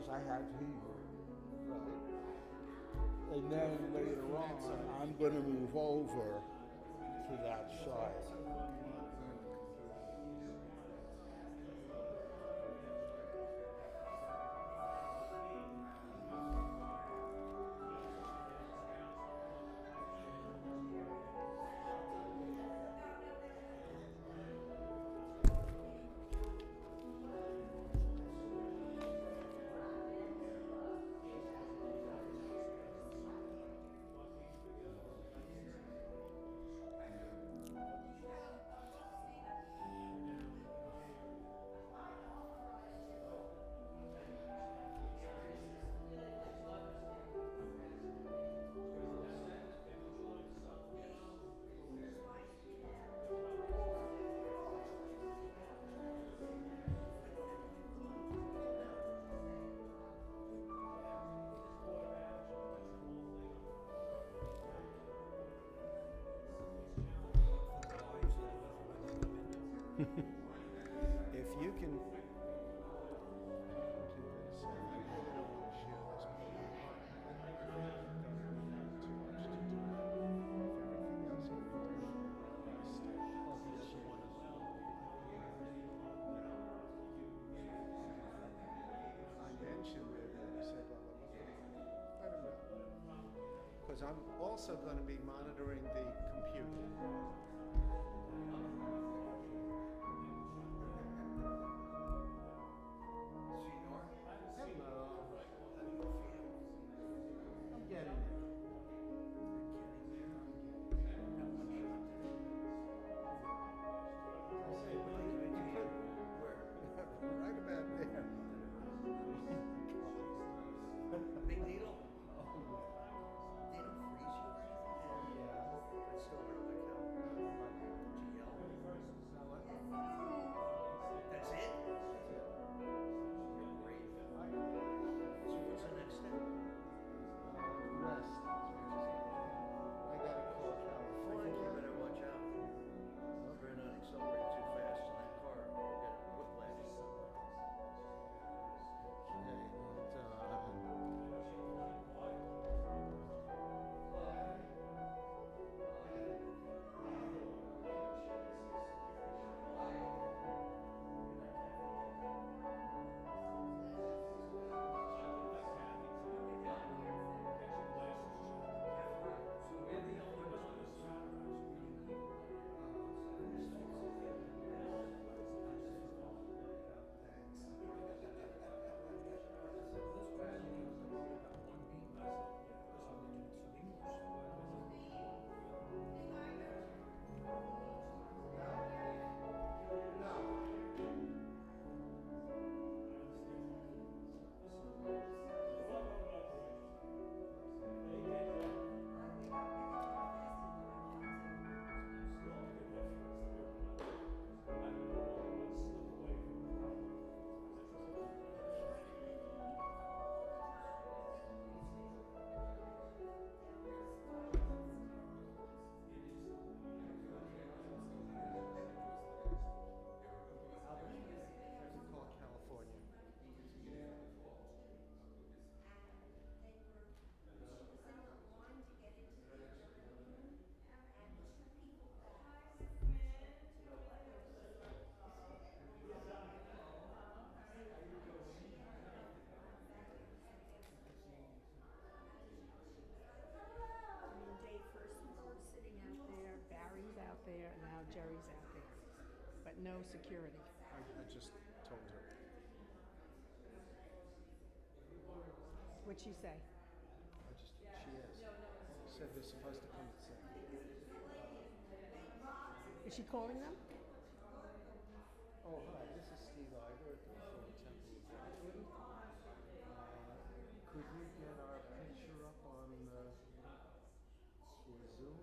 because I have here. Right. And then later on, I'm going to move over to that side. If you can do this, I really don't want to share this, but I don't have too much to do. If everything else can be done, stay. I mentioned it, and you said, blah, blah, blah. I don't know. Because I'm also going to be monitoring the computer. Big needle? They don't freeze you or anything? Yeah. It's still really like GL. That's it? You're great. So what's the next step? Rest. I gotta call I California. think you better watch out. Try not to accelerate too fast in that car or you'll get whiplash. There, and now Jerry's out there, but no security. I just told her. What'd she say? She asked. She said they're supposed to come at 7. Is she calling them? Oh, hi, this is Steve Iger at the Reformed Temple of Brooklyn. Could you get our picture up on Zoom?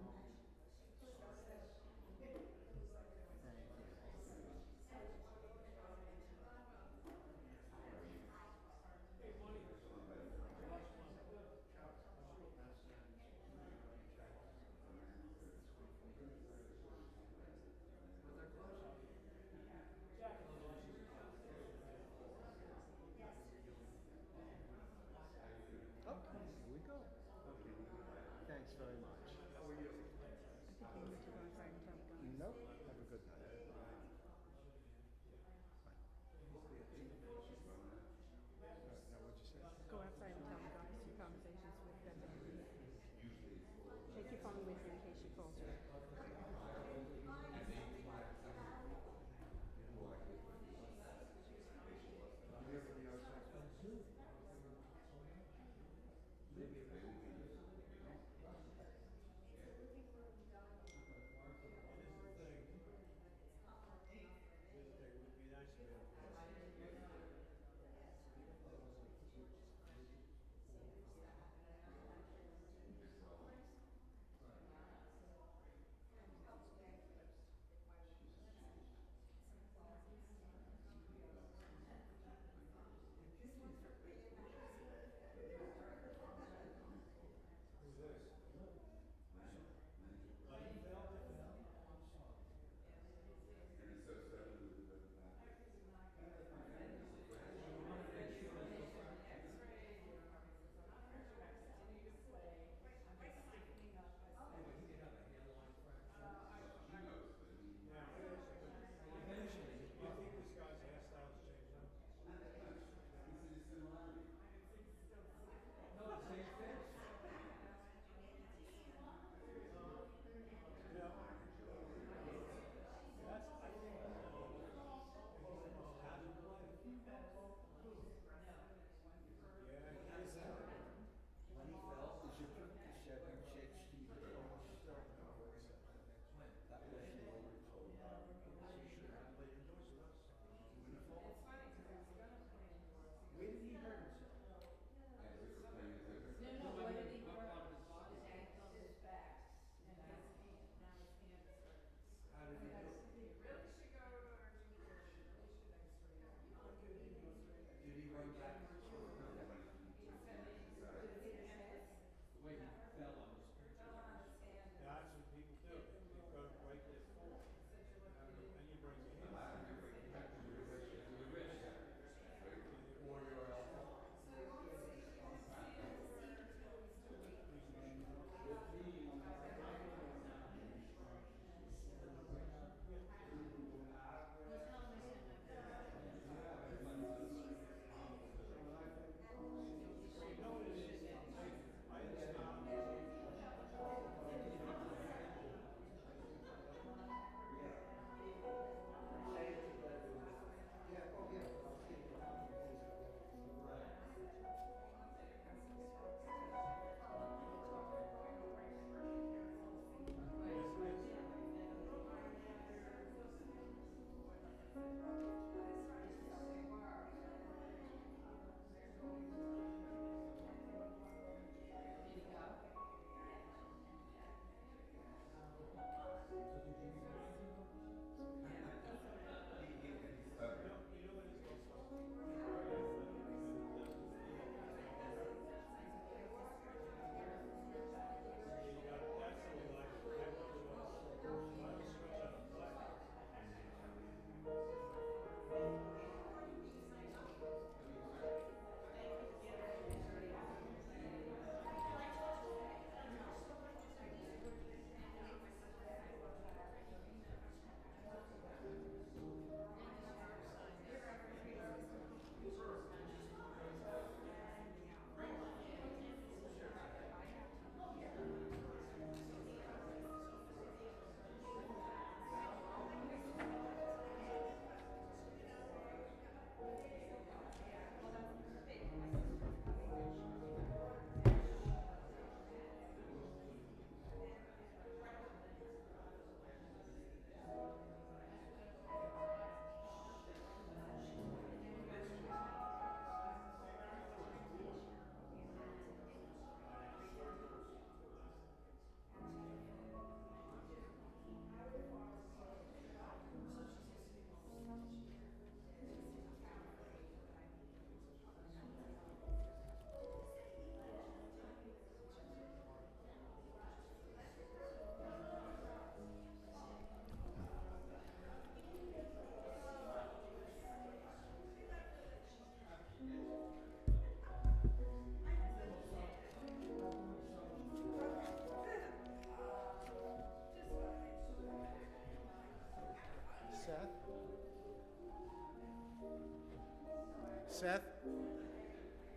Seth,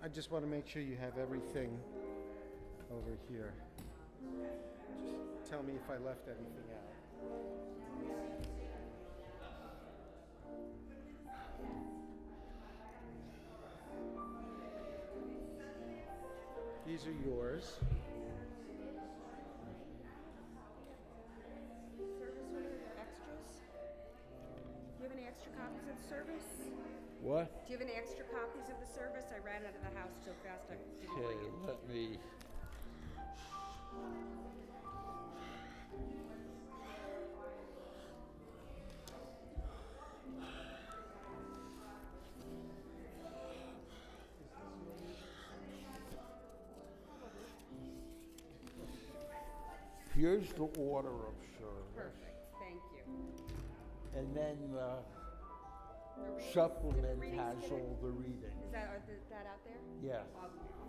I just want to make sure you have everything over here. Just tell me if I left anything out. These are yours. Service order, extras? Do you have any extra copies of the service? What? Do you have any extra copies of the service? I ran out of the house so fast I didn't Okay, bring it. let me. Here's the order of service. Perfect, thank you. And then The readings? supplement Readings has today? all the readings. Is that out there? Yeah. Let me see.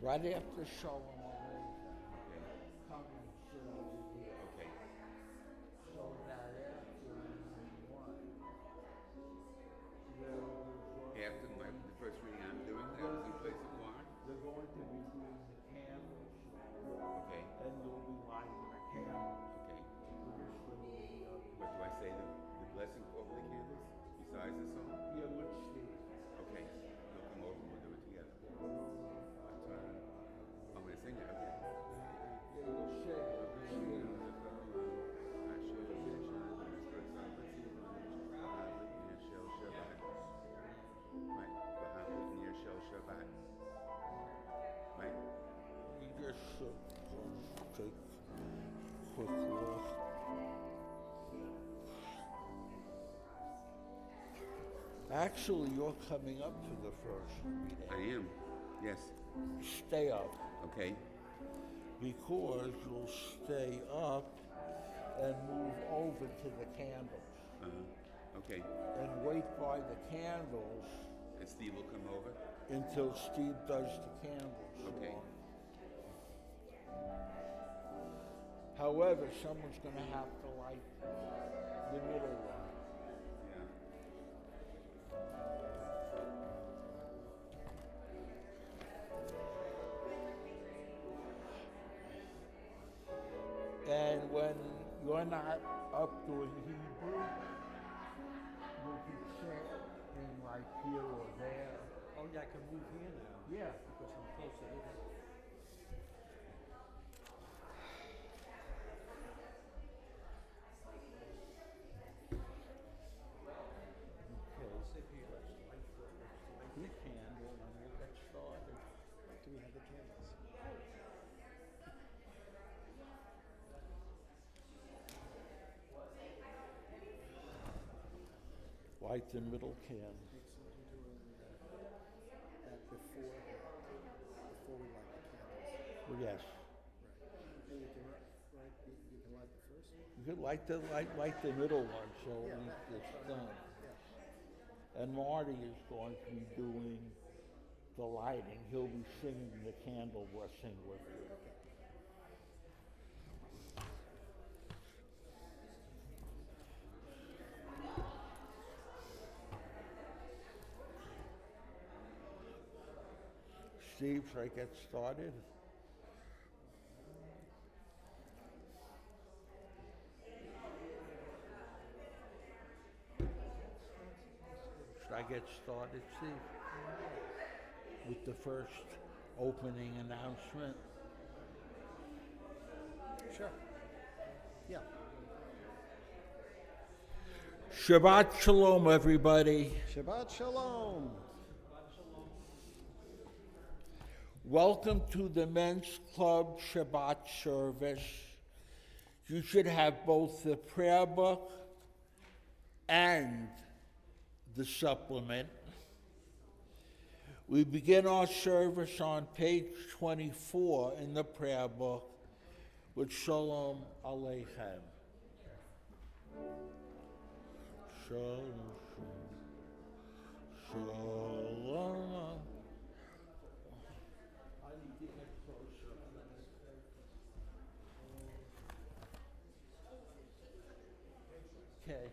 Right after Shalom comes Okay. so that after one, After the first reading I'm doing, I was in place of Warren. they're going to be doing the candles, Okay. and you'll be lighting the candles. Okay. Traditionally, What do I say? The blessing over the candles besides the song? yeah, which Steve? Okay. They'll come over and we'll do it together. That's all right. I'm going to sing it. Okay. Yeah, you'll say it. Right. You just take a quick look. Actually, you're coming up to the first I reading. am. Yes. Stay up, Okay. because you'll stay up and move over to the candles. Okay. And wait by the candles And Steve will come over. until Steve does the candles. Okay. However, someone's going to have to light the middle one. Yeah. And when you're not up doing Hebrew, you can sit in like here or there. Oh, yeah, I can move here now. Yeah. Because I'm closer to it. Okay. Sit here, let's light You candle and we'll get started. Do we have the candles? Light the middle can. Make sure you're doing that before we light the candles. Well, yes. Right. And you can you can light the first one? You could light the middle one so Yeah, at least that- it's done. Yeah. And Marty is going to be doing the lighting. He'll be singing the candle blessing with you. Steve, should I get started? I get started, Steve? With the first opening announcement? Sure. Yeah. Shabbat Shalom, everybody. Shabbat Shalom. Welcome to the Men's Club Shabbat service. You should have both the prayer book and the supplement. We begin our service on page 24 in the prayer book with Shalom Aleichem. Shalom, Shalom. I need to get closer. Okay.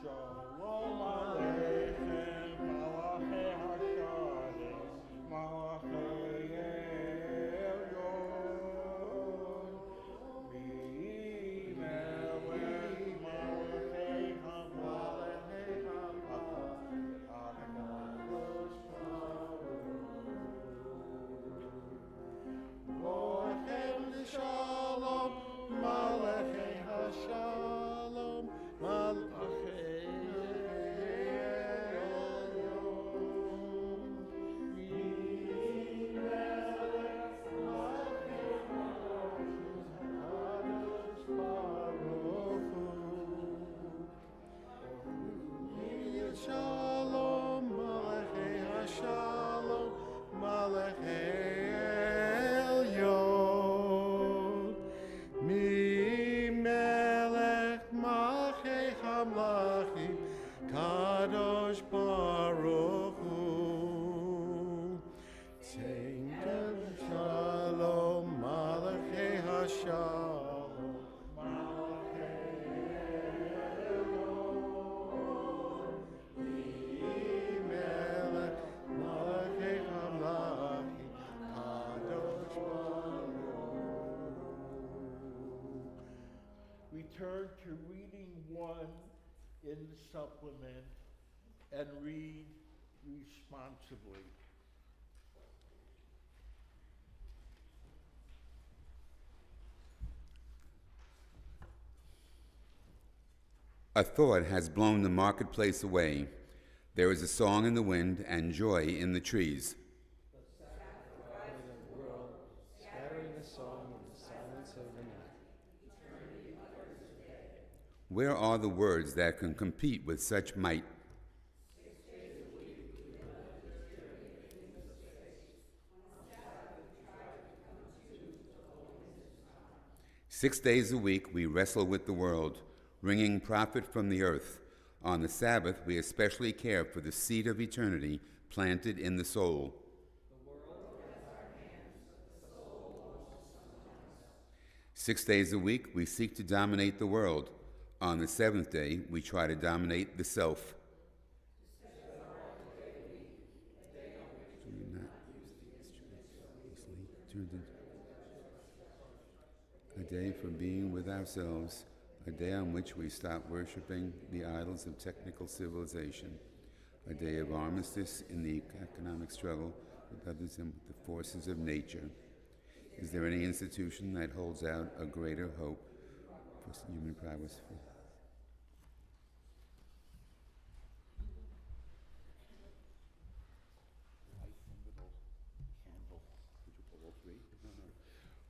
Shalom Aleichem, Malachei HaShadim, Malachei Elyon, B'melech Malachei HaMalachei Lochem Shalom, Malachei HaShalom, Malachei Elyon. Kadosh Baruch Hu. Shalom, Malachei HaShalom, Malachei Elyon. Melech Malchei Hamlachim, Kadosh Baruch Hu. Singem Shalom, Malachei HaShalom, Malachei Elyon. Melech Malchei Hamlachim, Kadosh Baruch Hu. We turn to reading 1 in the supplement and read responsibly. A thought has blown the marketplace away. There is a song in the wind and joy in the trees. Scattering a song in the silence of the night. Where are the words that can compete with such might? 6 days a week we wrestle with the world, wringing profit from the earth. On the Sabbath, we especially care for the seed of eternity planted in the soul. 6 days a week, we seek to dominate the world. On the seventh day, we try to dominate the self. A day for being with ourselves, a day on which we stop worshiping the idols of technical civilization, a day of armistice in the economic struggle with others and with the forces of nature. Is there any institution that holds out a greater hope for human progress?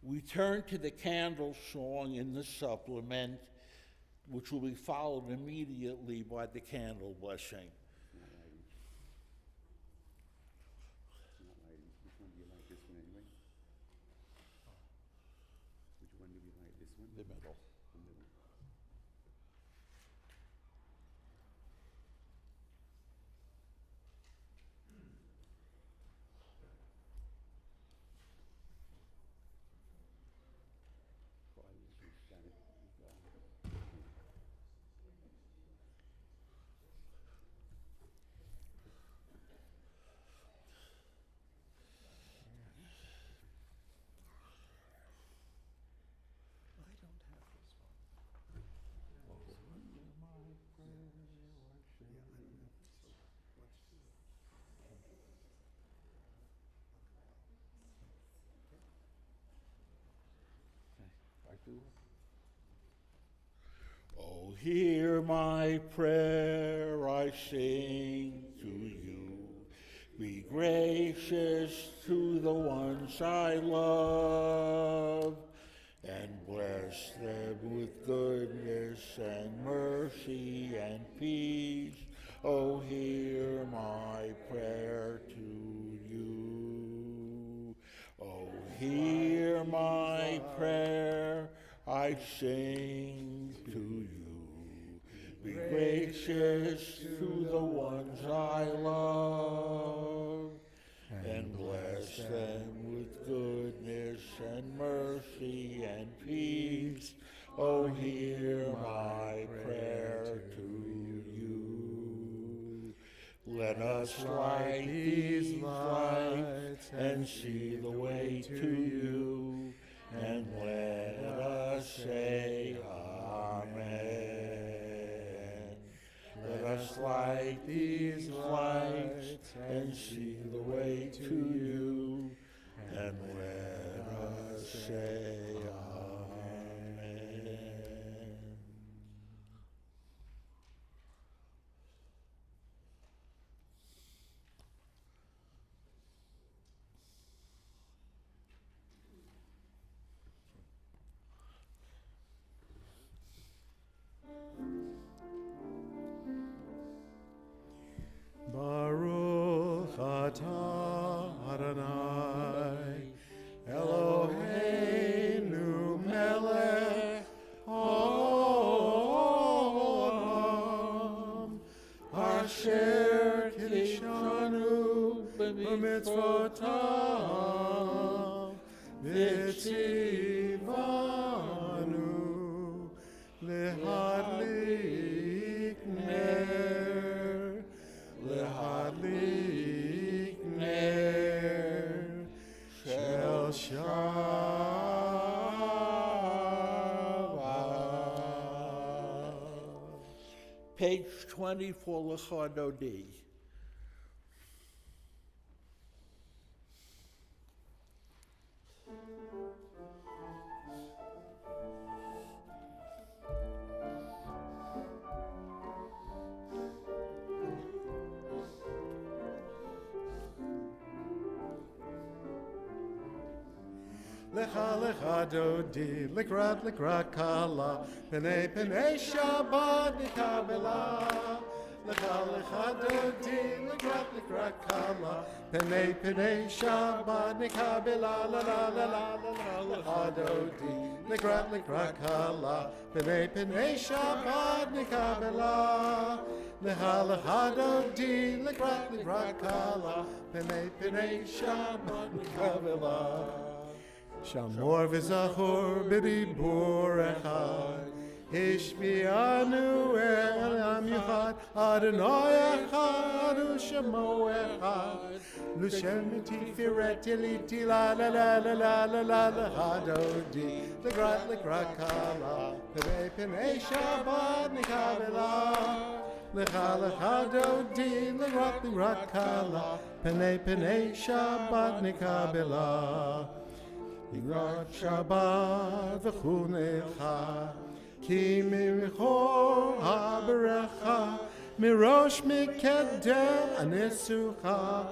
We turn to the candle song in the supplement, which will be followed immediately by the candle blessing. Which one do you like, this one anyway? Which one do you like, this one? The middle. The middle. Oh, hear my prayer I sing to you. Be gracious to the ones I love, and bless them with goodness and mercy and peace. Oh, hear my prayer to you. Oh, hear my prayer I sing to you. Be gracious to the ones I love, and bless them with goodness and mercy and peace. Oh, hear my prayer to you. Let us light these lights and see the way to you, and let us say Amen. Let us light these lights and see the way to you, and let us say Amen. Baruch atah Adonai Eloheinu melech haolam asher kiddushanu b'mitzvotav v'tzivanu lehadlik ner lehadlik ner shel Shabbat. Page 24, L'chadodi. Lecha lecha dodi, likrat kala, penei penei Shabbat nikabela. Lecha lecha dodi, likrat kala, penei penei Shabbat nikabela. La la la la la la lecha dodi, likrat kala, penei penei Shabbat nikabela. Lecha lecha dodi, likrat kala, penei penei Shabbat nikabela. Shamor v'zachor b'dibur echad, Hishmianu el am yichad, Adonai echad u'shemo echad, L'shem tifiret iliti la la la la la la la la hadodi, L'grat kala, Penei penei Shabbat nikabela, Lecha lecha dodi, L'grat kala, Penei penei Shabbat nikabela. Yigrat Shabbat v'chunecha, ki mimchor haberecha, mirosh mikedem anesucha,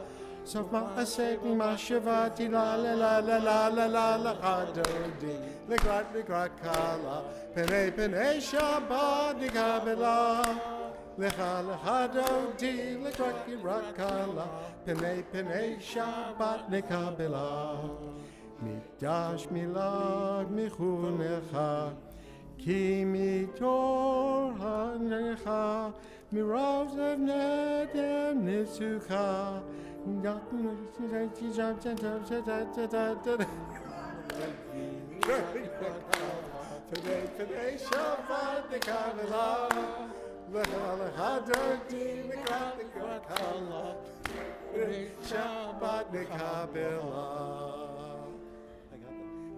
sof ma'asek mashevati la la la la la la la la hadodi, l'grat kala, penei penei Shabbat nikabela, lecha lecha dodi, l'grat kala, penei penei Shabbat nikabela. Mikdash milad michunecha, ki mitor hanecha, mirav zevnedem nitzucha, Today Shabbat nikabela, lecha lecha dodi, l'grat kala, Shabbat nikabela.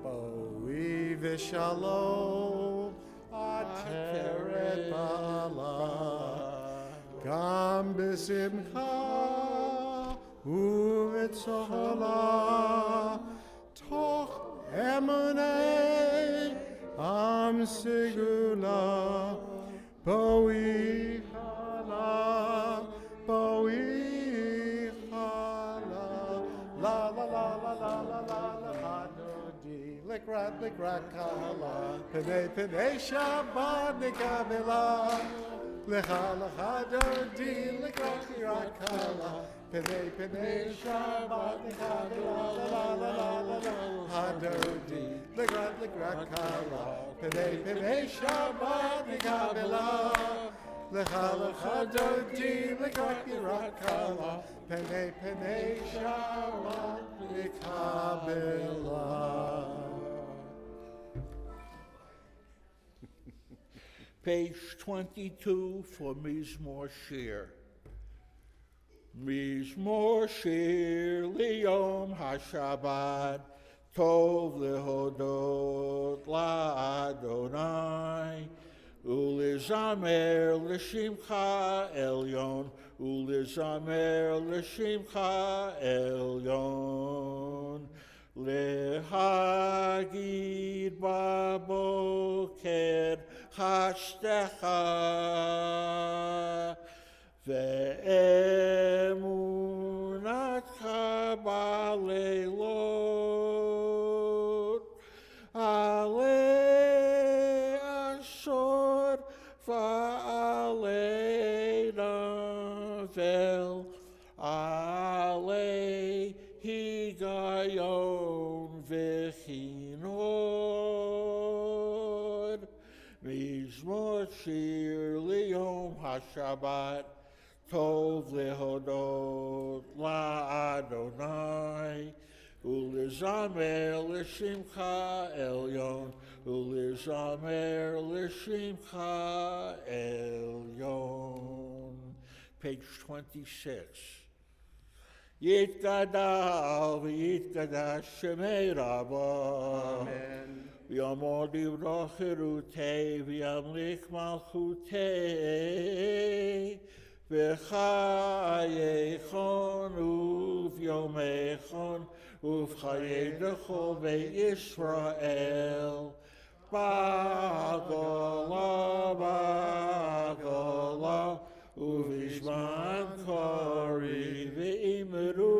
Boi v'shalom ateret bala, gam b'simcha u'v'tzola, toch emunei Am Segula, Bowie Hala, Bowie Hala, la la la la la la la la no di, lick rat kala, pene pene Shabbat nikabela, lecha lecha do di, lick rat kala, pene pene Shabbat nikabela, la la la la la la do di, lick rat kala, pene pene Shabbat nikabela. Lecha lecha dodi lekaki rakala pene pene shama lekabela. Page 22 for Mizmor Shir. Mizmor Shir liyom hashabbat tov lehodot la Adonai. Ulizamer l'shimcha elyon, ulizamer l'shimcha elyon, lehagid baboker hashtecha, ve'emunatcha baleilot, Fa'alei navel, alei higayon v'chinod, mizmor shir liyom hashabbat, tov lehodot la'Adonai, ulizamer l'shimcha elyon, ulizamer l'shimcha elyon. Page 26. Yitgadal v'yitgadash shemei Rabbah. Amen. V'yamor divrach cherutei v'yamlik malchutei v'chayechon uv'yomechon uv'chayei dechol ve'Yisrael ba'gola ba'gola uv'izman kori ve'imru.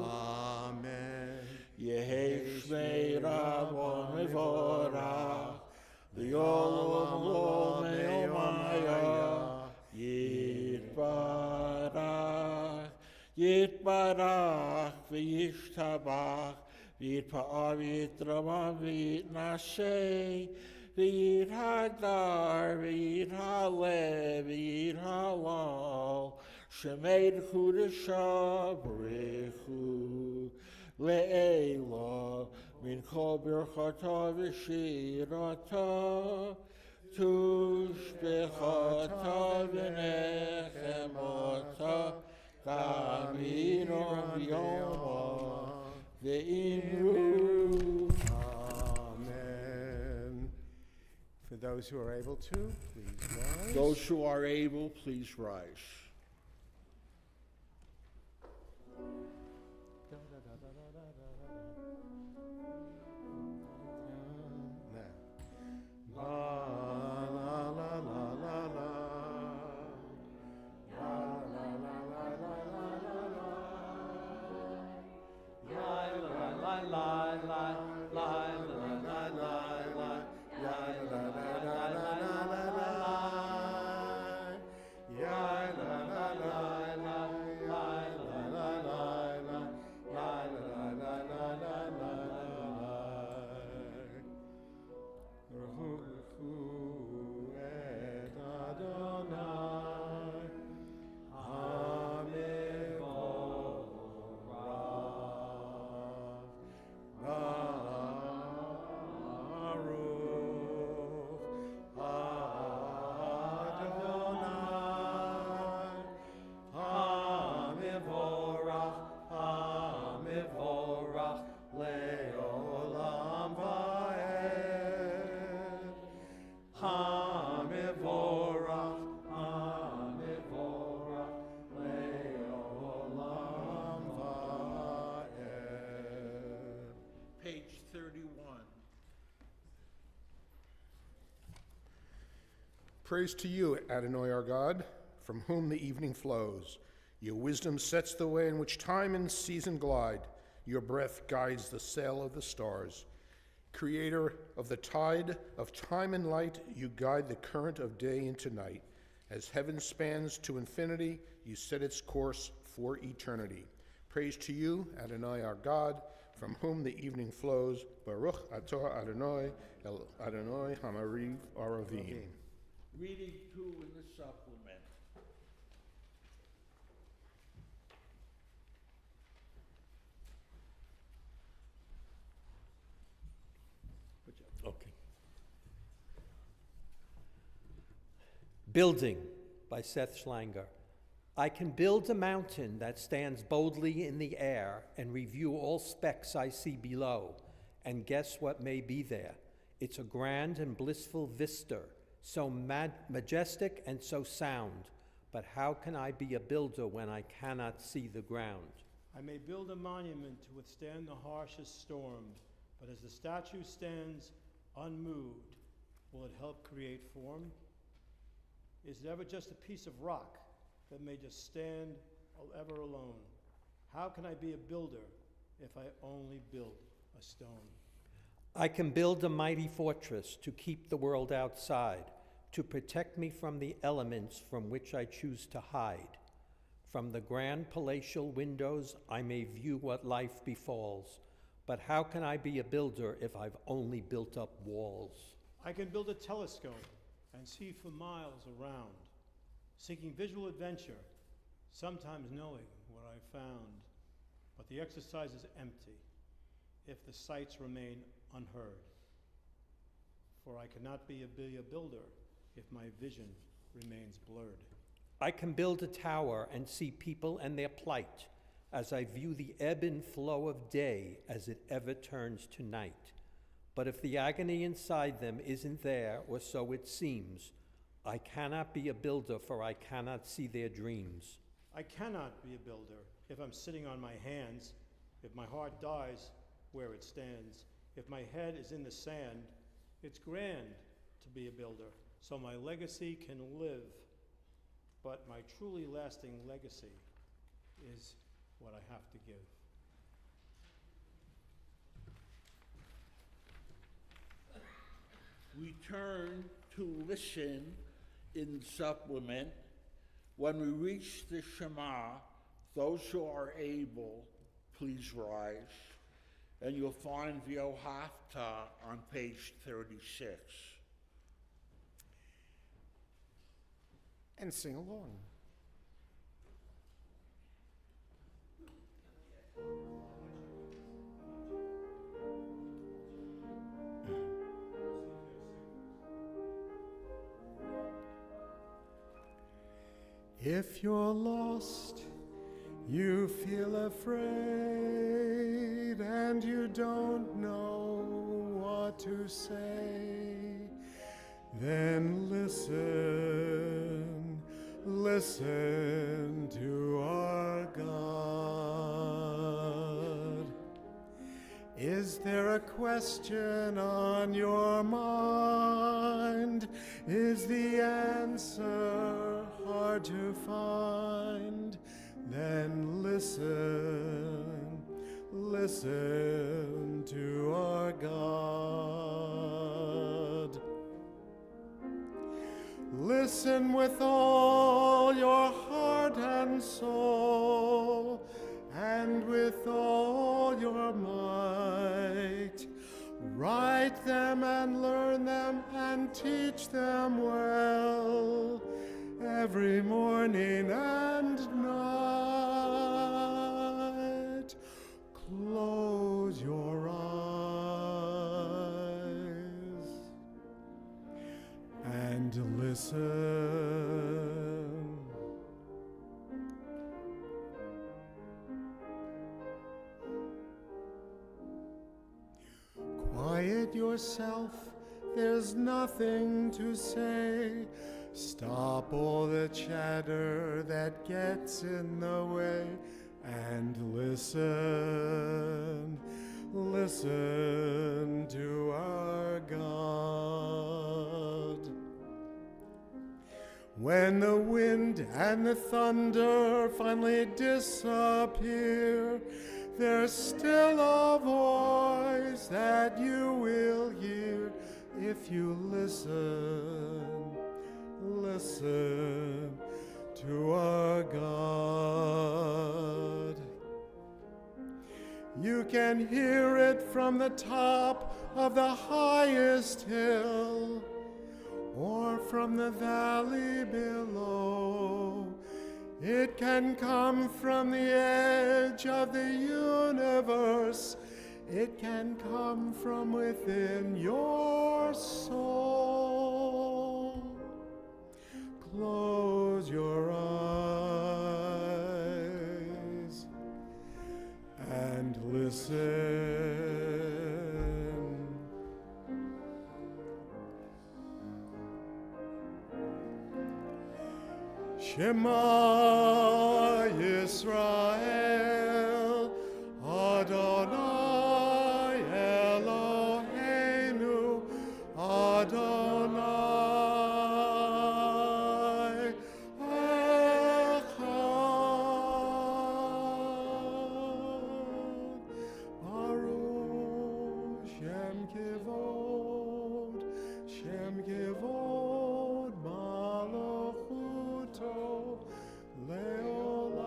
Amen. Yehei shmei Rabbon mevorach v'yolom lo me'omaya yitbarach yitbarach v'yishtabach v'yitpa'ar v'yitramam v'yitnaseh v'yithadar v'yithaleh v'yithalal shemei d'chudasha b'rechu le'ela min kol birchata v'shirata tushbechata v'nechemata ta'amiron yoma ve'imru. Amen. For those who are able to, please rise. Those who are able, please rise. Praise to you, Adonai our God, from whom the evening flows. Your wisdom sets the way in which time and season glide. Your breath guides the sail of the stars. Creator of the tide of time and light, you guide the current of day into night. As heaven spans to infinity, you set its course for eternity. Praise to you, Adonai our God, from whom the evening flows. Baruch atah Adonai, El Adonai Hamariv Aravim. Reading 2 in the supplement. Okay. Building by Seth Schlanger. I can build a mountain that stands boldly in the air and review all specks I see below and guess what may be there. It's a grand and blissful vista, so majestic and so sound. But how can I be a builder when I cannot see the ground? I may build a monument to withstand the harshest storm, but as the statue stands unmoved, will it help create form? Is it ever just a piece of rock that may just stand ever alone? How can I be a builder if I only build a stone? I can build a mighty fortress to keep the world outside, to protect me from the elements from which I choose to hide. From the grand palatial windows, I may view what life befalls, but how can I be a builder if I've only built up walls? I can build a telescope and see for miles around, seeking visual adventure, sometimes knowing what I found. But the exercise is empty if the sights remain unheard. For I cannot be a builder if my vision remains blurred. I can build a tower and see people and their plight as I view the ebb and flow of day as it ever turns to night. But if the agony inside them isn't there, or so it seems, I cannot be a builder, for I cannot see their dreams. I cannot be a builder if I'm sitting on my hands, if my heart dies where it stands, if my head is in the sand. It's grand to be a builder, so my legacy can live, but my truly lasting legacy is what I have to give. We turn to listen in supplement. When we reach the Shema, those who are able, please rise. And you'll find V'yohavta on page 36. And sing along. If you're lost, you feel afraid, and you don't know what to say, then listen, listen to our God. Is there a question on your mind? Is the answer hard to find? Then listen, listen to our God. Listen with all your heart and soul, and with all your might. Write them and learn them and teach them well, every morning and night. Close your eyes and listen. Quiet yourself, there's nothing to say. Stop all the chatter that gets in the way and listen, listen to our God. When the wind and the thunder finally disappear, there's still a voice that you will hear if you listen, listen to our God. You can hear it from the top of the highest hill, or from the valley below. It can come from the edge of the universe. It can come from within your soul. Close your eyes and listen. Shema Yisrael, Adonai Eloheinu, Adonai Echad. Baruch Shem Kivod, Shem Kivod Malachuto Leolam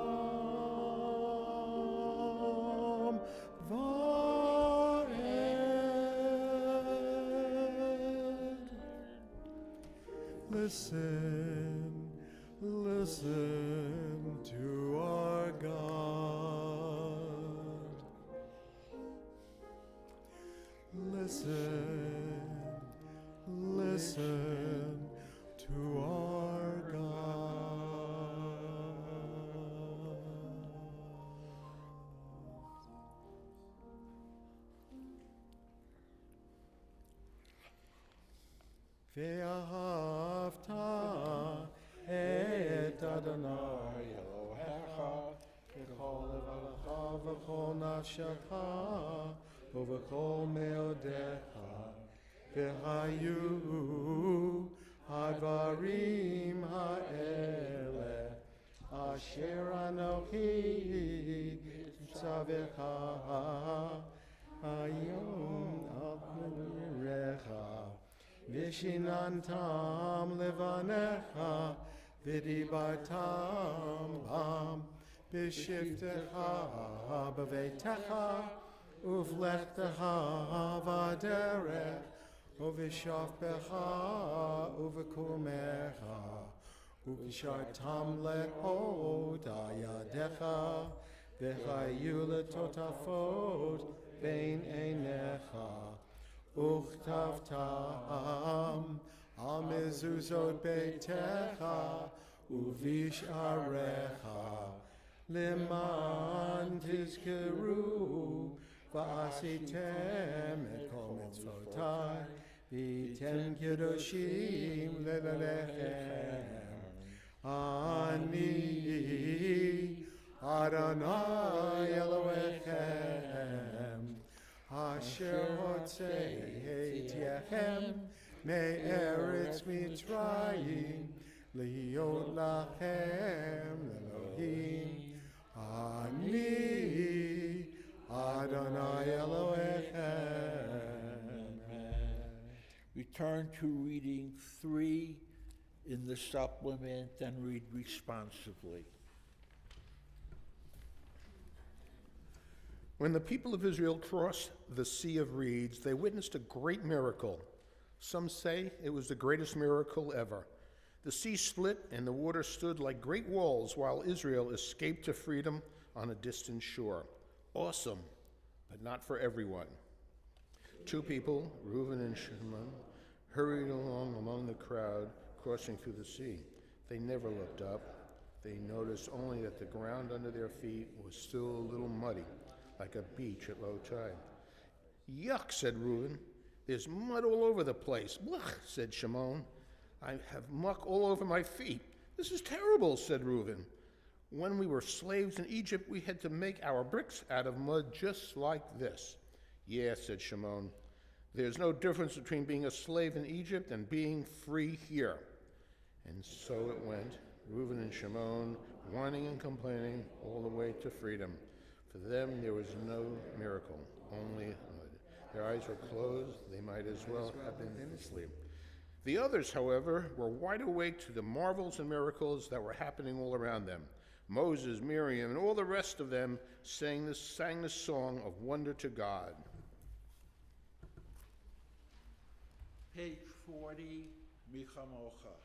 Vaed. Listen, listen to our God. Listen, listen to our God. Ve'ahavta et Adonai Elohecha v'chol levavecha v'chol nafshecha v'chol meodecha v'hayu hadvarim ha'ele asher anochi tzavecha hayom al mirecha Vishinantam levanecha, vidibartam bam, bishiftecha bevetecha, uvlechtecha vaderech, uvishafpecha uvekumecha, uvishartam leod ayadecha, vichayu letotafot bein einecha. Uchtavtam al mezuzot beitecha uvisharecha leman tizkeru va'asitem et kol mitzvotai v'ten kedoshim lelechem ani Adonai Elohechem Asher hotzeitichem me'eretz Mitzrayim liot lachem Elohim ani Adonai Elohechem. We turn to reading 3 in the supplement and read responsively. When the people of Israel crossed the Sea of Reeds, they witnessed a great miracle. Some say it was the greatest miracle ever. The sea split and the water stood like great walls while Israel escaped to freedom on a distant shore. Awesome, but not for everyone. 2 people, Reuben and Shimon, hurried along among the crowd, crossing through the sea. They never looked up. They noticed only that the ground under their feet was still a little muddy, like a beach at low tide. Yuck, said Reuben. There's mud all over the place. Blech, said Shimon. I have muck all over my feet. This is terrible, said Reuben. When we were slaves in Egypt, we had to make our bricks out of mud just like this. Yeah, said Shimon. There's no difference between being a slave in Egypt and being free here. And so it went, Reuben and Shimon, whining and complaining all the way to freedom. For them there was no miracle, only mud. Their eyes were closed, they might as well have been asleep. The others, however, were wide awake to the marvels and miracles that were happening all around them. Moses, Miriam, and all the rest of them sang this song of wonder to God. Page 40, Michamocha.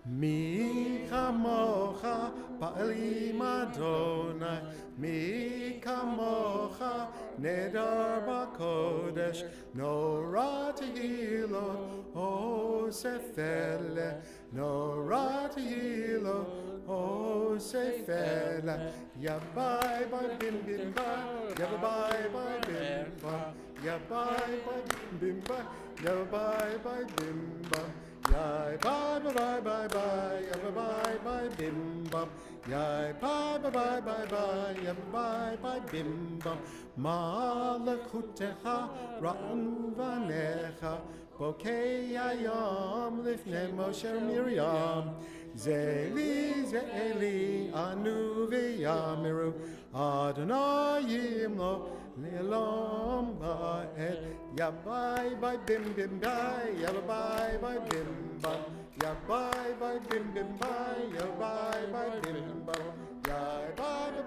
Mi kamocha ba'elim Adonai, mi kamocha nedar b'kodesh, norah tehilot o sefele, norah tehilot o sefele, yabai ba bim bim ba, yabai ba bim ba, yabai ba bim ba, yabai ba bim ba. Yai bye bye bye bye yai bye bye bim bum yai bye bye bye bye yai bye bye bim bum malakutecha ra'anu vanecha bokei hayom lifnei Moshe Miriam Zeli anu v'yamiru Adonai yimlo Le'olam ba'ed Yabai by bim bim by Yabai by bim bam Yabai by bim bim by Yabai by bim bam Yabai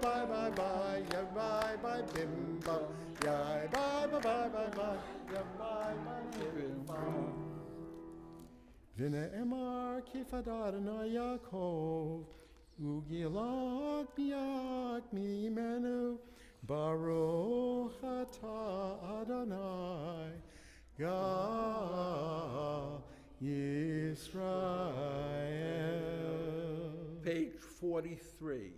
bye bye bye Yabai by bim bam Yabai bye bye bye Yabai by bim bam V'ne'emar kifadar na Yaakov Ugilak biak mimenu Baruch atah Adonai Gal Yisrael. Page 43.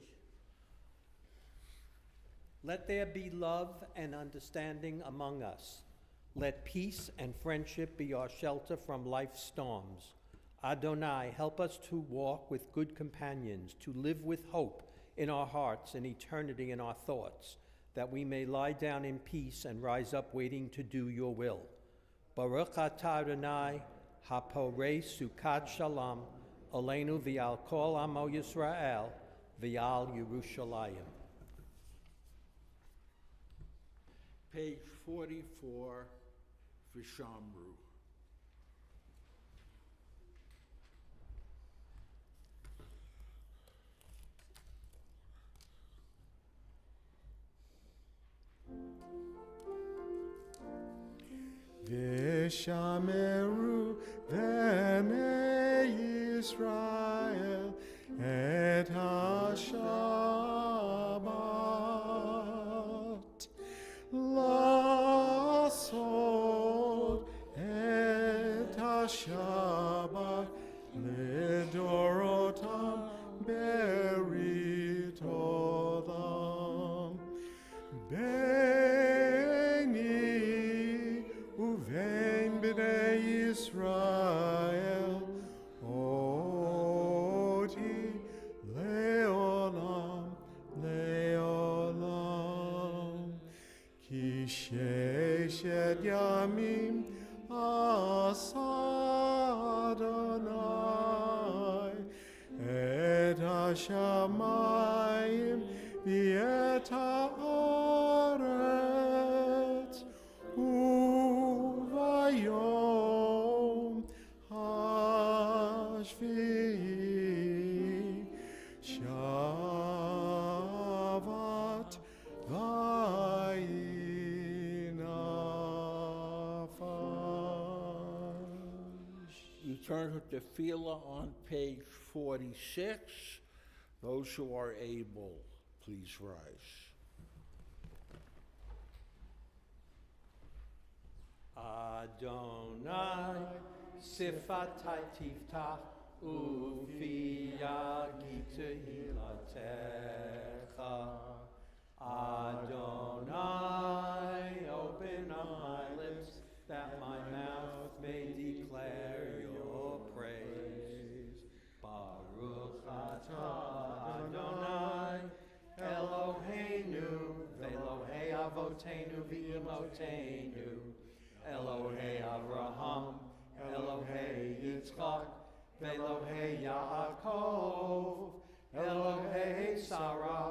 Let there be love and understanding among us. Let peace and friendship be our shelter from life's storms. Adonai, help us to walk with good companions, to live with hope in our hearts and eternity in our thoughts, that we may lie down in peace and rise up waiting to do your will. Baruch atah Adonai, haporei sukat shalom, aleinu v'al kol amo Yisrael, v'al Yerushalayim. Page 44, Vishamru. Vishameru b'nei Yisrael et ha-Shabbat lasot et ha-Shabbat lidorotam beritodam Uvein b'nei Yisrael, oti leolam, leolam. Ki sheshet yamim asa Adonai, et hashamayim v'et haaretz, Uvayom hashvi'i shavat vayinafash. You turn to Tefillah on page 46. Those who are able, please rise. Adonai, sifatai tiftach, ufi yagita hilatecha. Adonai, open up my lips, that my mouth may declare your praise. Baruch atah Adonai, Eloheinu, v'Elohei avotenu v'imotenu, Elohei Avraham, Elohei Yitzchak, Elohei Yaakov, Elohei Sarah,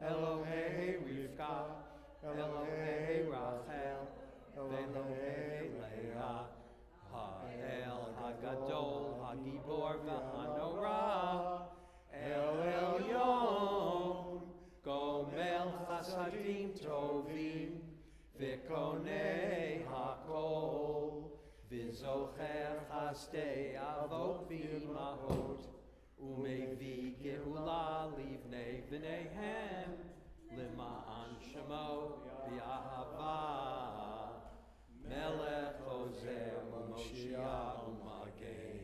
Elohei Rivka, Elohei Rachel, Elohei Leah, Ha'el Hagadol, Hagibor v'Hanorah, El Elyon, Gomel Chasadim Tovim, V'konei Hakol, V'zocher Chasdei Avot v'Imahot, Umevi Geula Livnei V'neihem, Lima'an Shemo V'Ahava, Melech Ozer Moshiach U'Magen,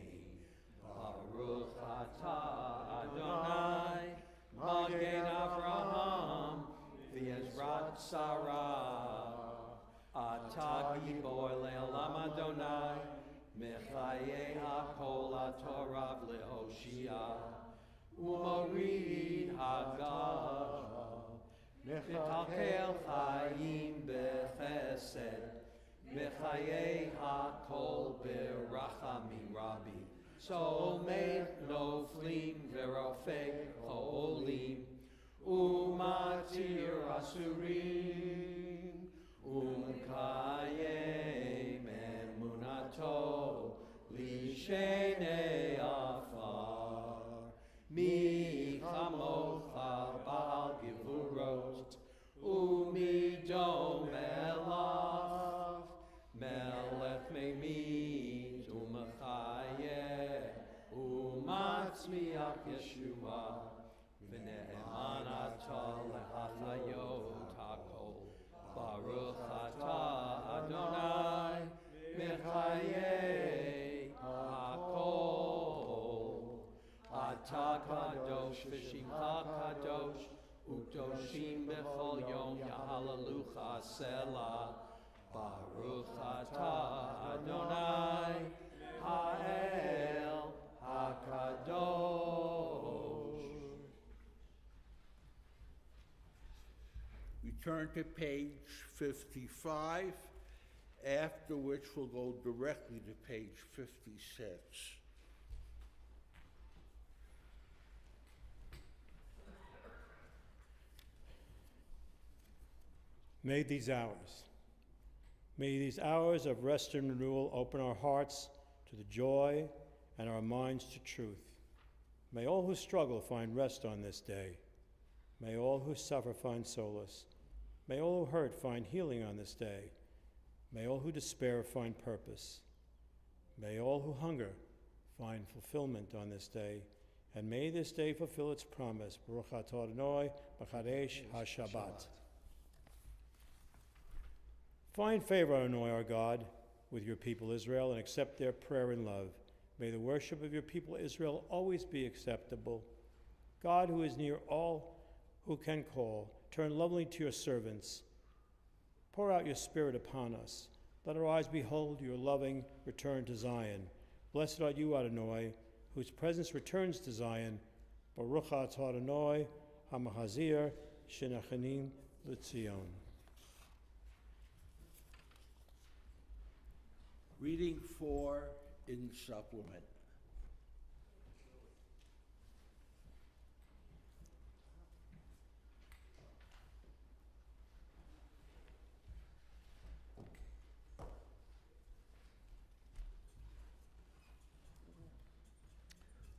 Baruch Atah Adonai, Magen Avraham, V'Ezrat Sarah, Atah Gibor Le'olam Adonai, Mechayei HaKol HaTorah Le'Hoshia, U'Morid HaGal, Mechalkel Chaim B'Chesed, Mechayei HaKol B'Rachamim Rabbi, Somech Noflim V'Rofei Cholim, Umatir Asurim, Umkayem Emunato, Lishenei Afar, Mi Chamocha Baal Gevurot, Umidom Elav, Melech Meimid, Umachayeh, Umatzmiach Yeshua, V'ne'eman atah lehachayot hakol, Baruch atah Adonai, Mechayei hakol. Atah kadosh v'shimcha kadosh, u'kdoshim b'chol yom yahalalucha selah. Baruch atah Adonai, ha'el hakadosh. We turn to page 55, after which we'll go directly to page 56. May these hours of rest and renewal open our hearts to the joy and our minds to truth. May all who struggle find rest on this day. May all who suffer find solace. May all who hurt find healing on this day. May all who despair find purpose. May all who hunger find fulfillment on this day. And may this day fulfill its promise. Baruch atah Adonai b'chadesh ha-Shabbat. Find favor, Adonai, our God, with your people Israel, and accept their prayer in love. May the worship of your people Israel always be acceptable. God, who is near all who can call, turn lovingly to your servants. Pour out your Spirit upon us. Let our eyes behold your loving return to Zion. Blessed are you, Adonai, whose presence returns to Zion. Baruch atah Adonai, hamachazir shenachanim l'Tzion. Reading 4 in supplement.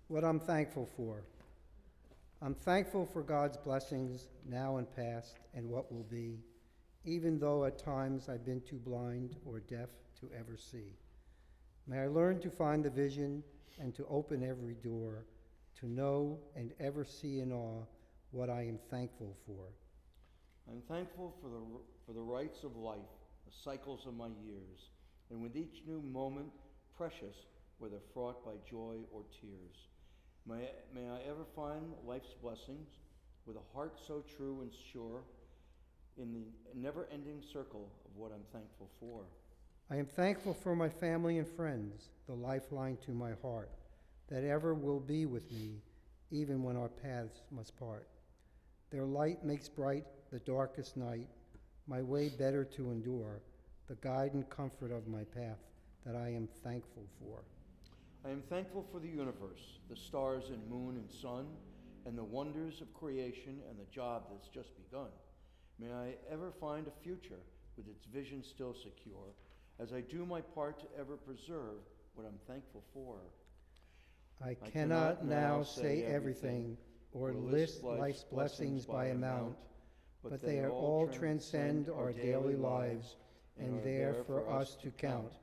What I'm thankful for. I'm thankful for God's blessings now and past and what will be, even though at times I've been too blind or deaf to ever see. May I learn to find the vision and to open every door, to know and ever see in awe what I am thankful for. I'm thankful for the rights of life, the cycles of my years, and with each new moment, precious, whether fraught by joy or tears. May I ever find life's blessings with a heart so true and sure in the never-ending circle of what I'm thankful for. I am thankful for my family and friends, the lifeline to my heart, that ever will be with me, even when our paths must part. Their light makes bright the darkest night, my way better to endure, the guide and comfort of my path that I am thankful for. I am thankful for the universe, the stars and moon and sun, and the wonders of creation and the job that's just begun. May I ever find a future with its vision still secure, as I do my part to ever preserve what I'm thankful for. I cannot now say everything or list life's blessings by amount, but they all transcend our daily lives and there for us to count.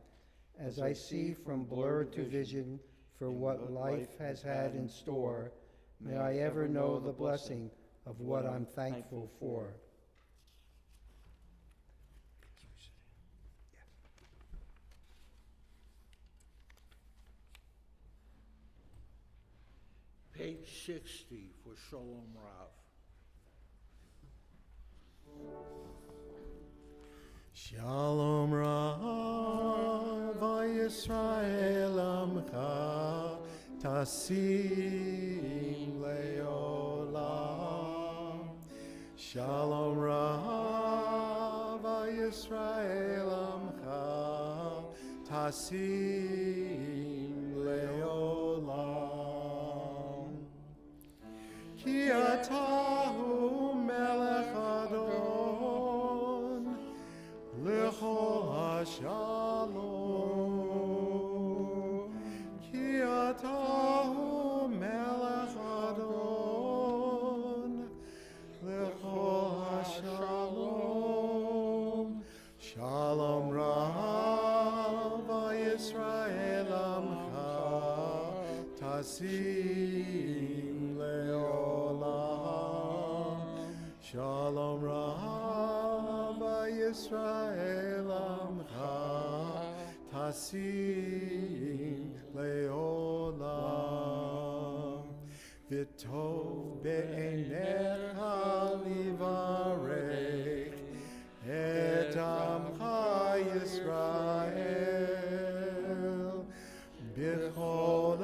As I see from blur to vision for what life has had in store, may I ever know the blessing of what I'm thankful for. Page 60 for Shalom Rav. Shalom Rav Yisrael Amcha Tasim Leolam. Shalom Rav Yisrael Amcha Tasim Leolam. Ki atahu melech adon L'chol hashalom, ki atahu melech adon, l'chol hashalom. Shalom Rav Yisrael Amcha Tasim Leolam. Shalom Rav Yisrael Amcha Tasim Leolam. V'tov be'einecha livarech et Amcha Yisrael b'chol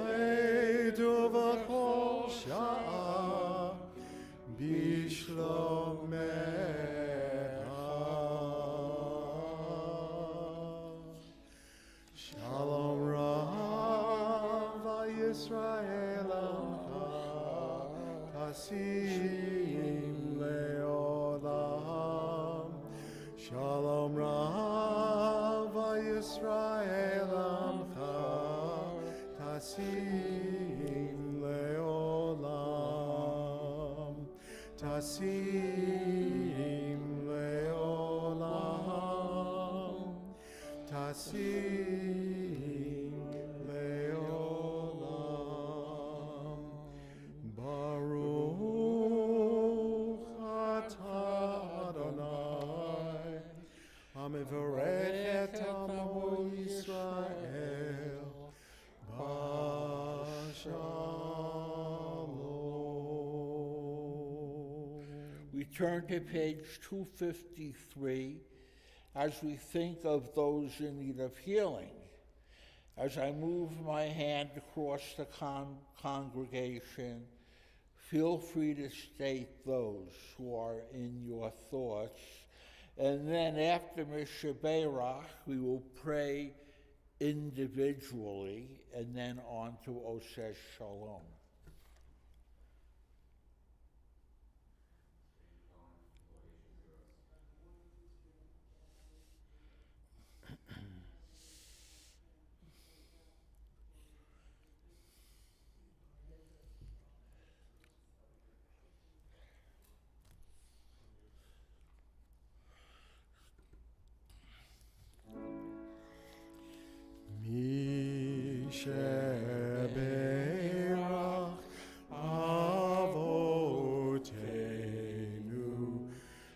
עת ובכל שעה Shalom Rav Yisrael Amcha Tasim Leolam. Shalom Rav Yisrael Amcha Tasim Leolam. Tasim Leolam. Tasim Leolam. Baruch atah Adonai, Hamevorech et amo Yisrael, Bashalom. We turn to page 253 as we think of those in need of healing. As I move my hand across the congregation, feel free to state those who are in your thoughts. And then after Mishaberach, we will pray individually and then on to Oseh Shalom. Mishaberach Avotenu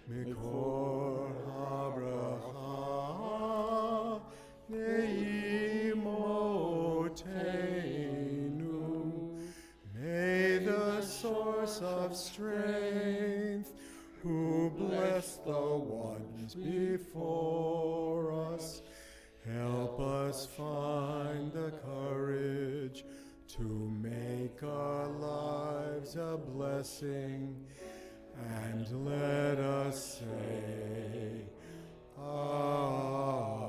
Mikor habracha Neimotenu. May the source of strength, who bless the ones before us, help us find the courage to make our lives a blessing, and let us say, Amen.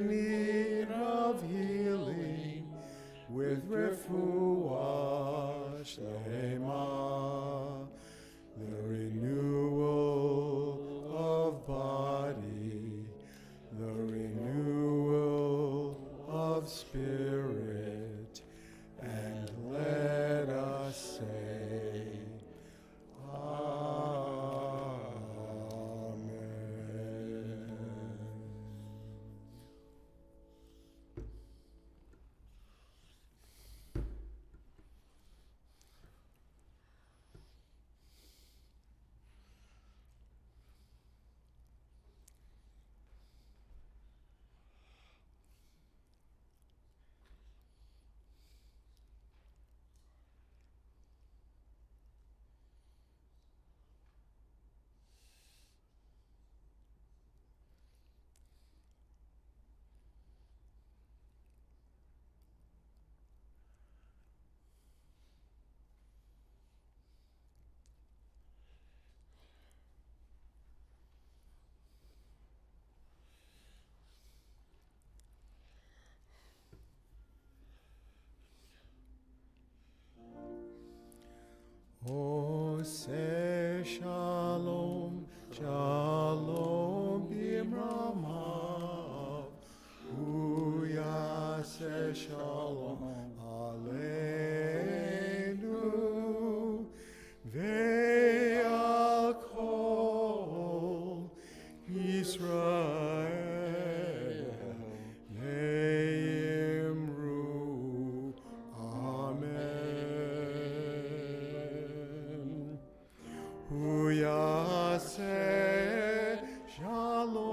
in need of healing, with refuah shlema, the renewal of body, the renewal of spirit, and let us say, Amen. Ose shalom, shalom bimramav, uyase shalom aleinu, ve'al kol Yisrael, ve'imru, Amen. Uyase shalom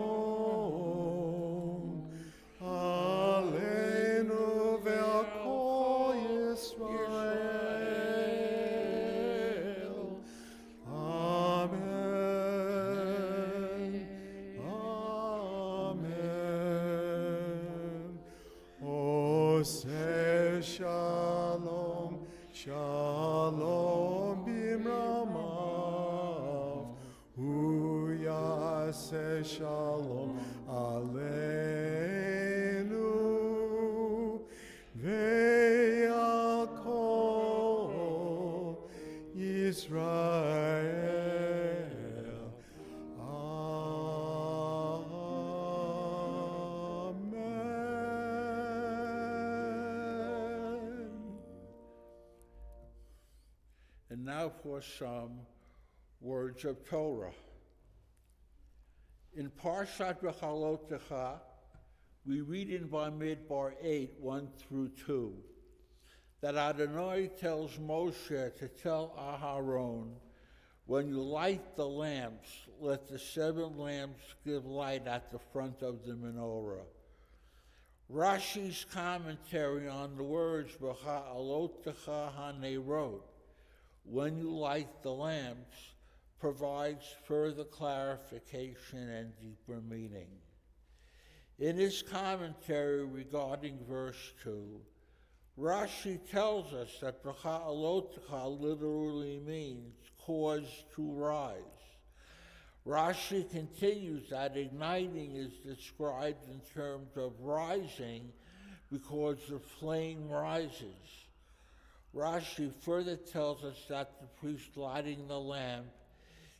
aleinu ve'al kol Yisrael. Amen. Amen. Ose shalom, shalom bimramav, uyase shalom aleinu, ve'al kol Yisrael. Amen. And now for some words of Torah. In Parshat B'chalotecha, we read in Bamidbar 8, 1 through 2, that Adonai tells Moshe to tell Aharon, when you light the lamps, let the 7 lamps give light at the front of the menorah. Rashi's commentary on the words B'chalotecha hanerot, when you light the lamps, provides further clarification and deeper meaning. In his commentary regarding verse 2, Rashi tells us that B'chalotecha literally means cause to rise. Rashi continues that igniting is described in terms of rising because the flame rises. Rashi further tells us that the priest lighting the lamp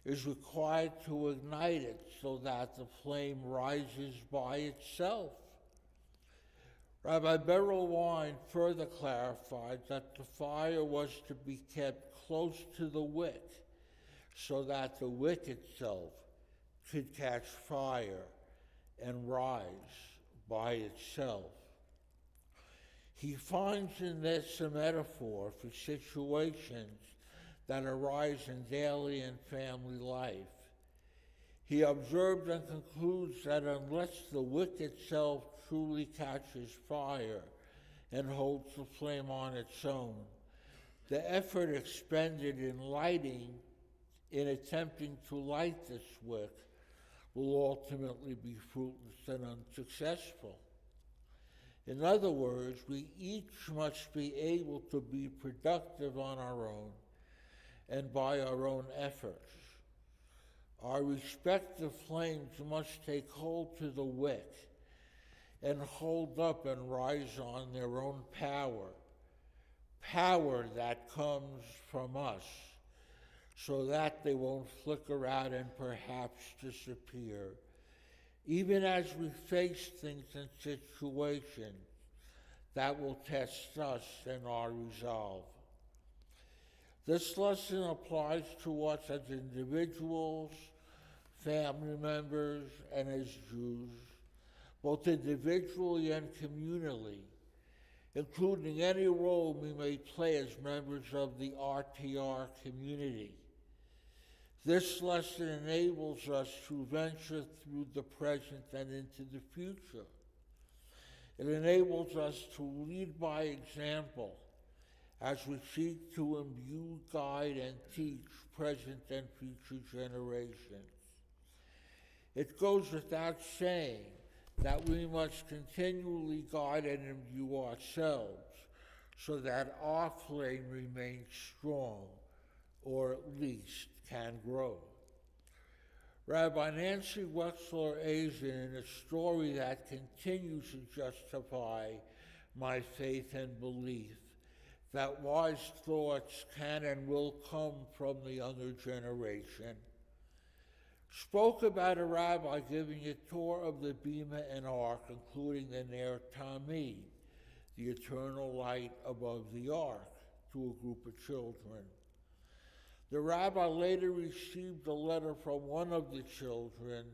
is required to ignite it so that the flame rises by itself. Rabbi Beryl Wine further clarified that the fire was to be kept close to the wick so that the wick itself could catch fire and rise by itself. He finds in this a metaphor for situations that arise in daily and family life. He observed and concludes that unless the wick itself truly catches fire and holds the flame on its own, the effort expended in attempting to light this wick will ultimately be fruitless and unsuccessful. In other words, we each must be able to be productive on our own and by our own efforts. Our respective flames must take hold to the wick. and hold up and rise on their own power, power that comes from us, so that they won't flicker out and perhaps disappear, even as we face things and situations that will test us and our resolve. This lesson applies to us as individuals, family members, and as Jews, both individually and communally, including any role we may play as members of the RTR community. This lesson enables us to venture through the present and into the future. It enables us to lead by example as we seek to imbue, guide, and teach present and future generations. It goes without saying that we must continually guide and imbue ourselves so that our flame remains strong, or at least can grow. Rabbi Nancy Wexler Asian, in a story that continues to justify my faith and belief that wise thoughts can and will come from the younger generation, spoke about a rabbi giving a tour of the Bema and Ark, including the Ner Tamid, the eternal light above the Ark, to a group of children. The rabbi later received a letter from one of the children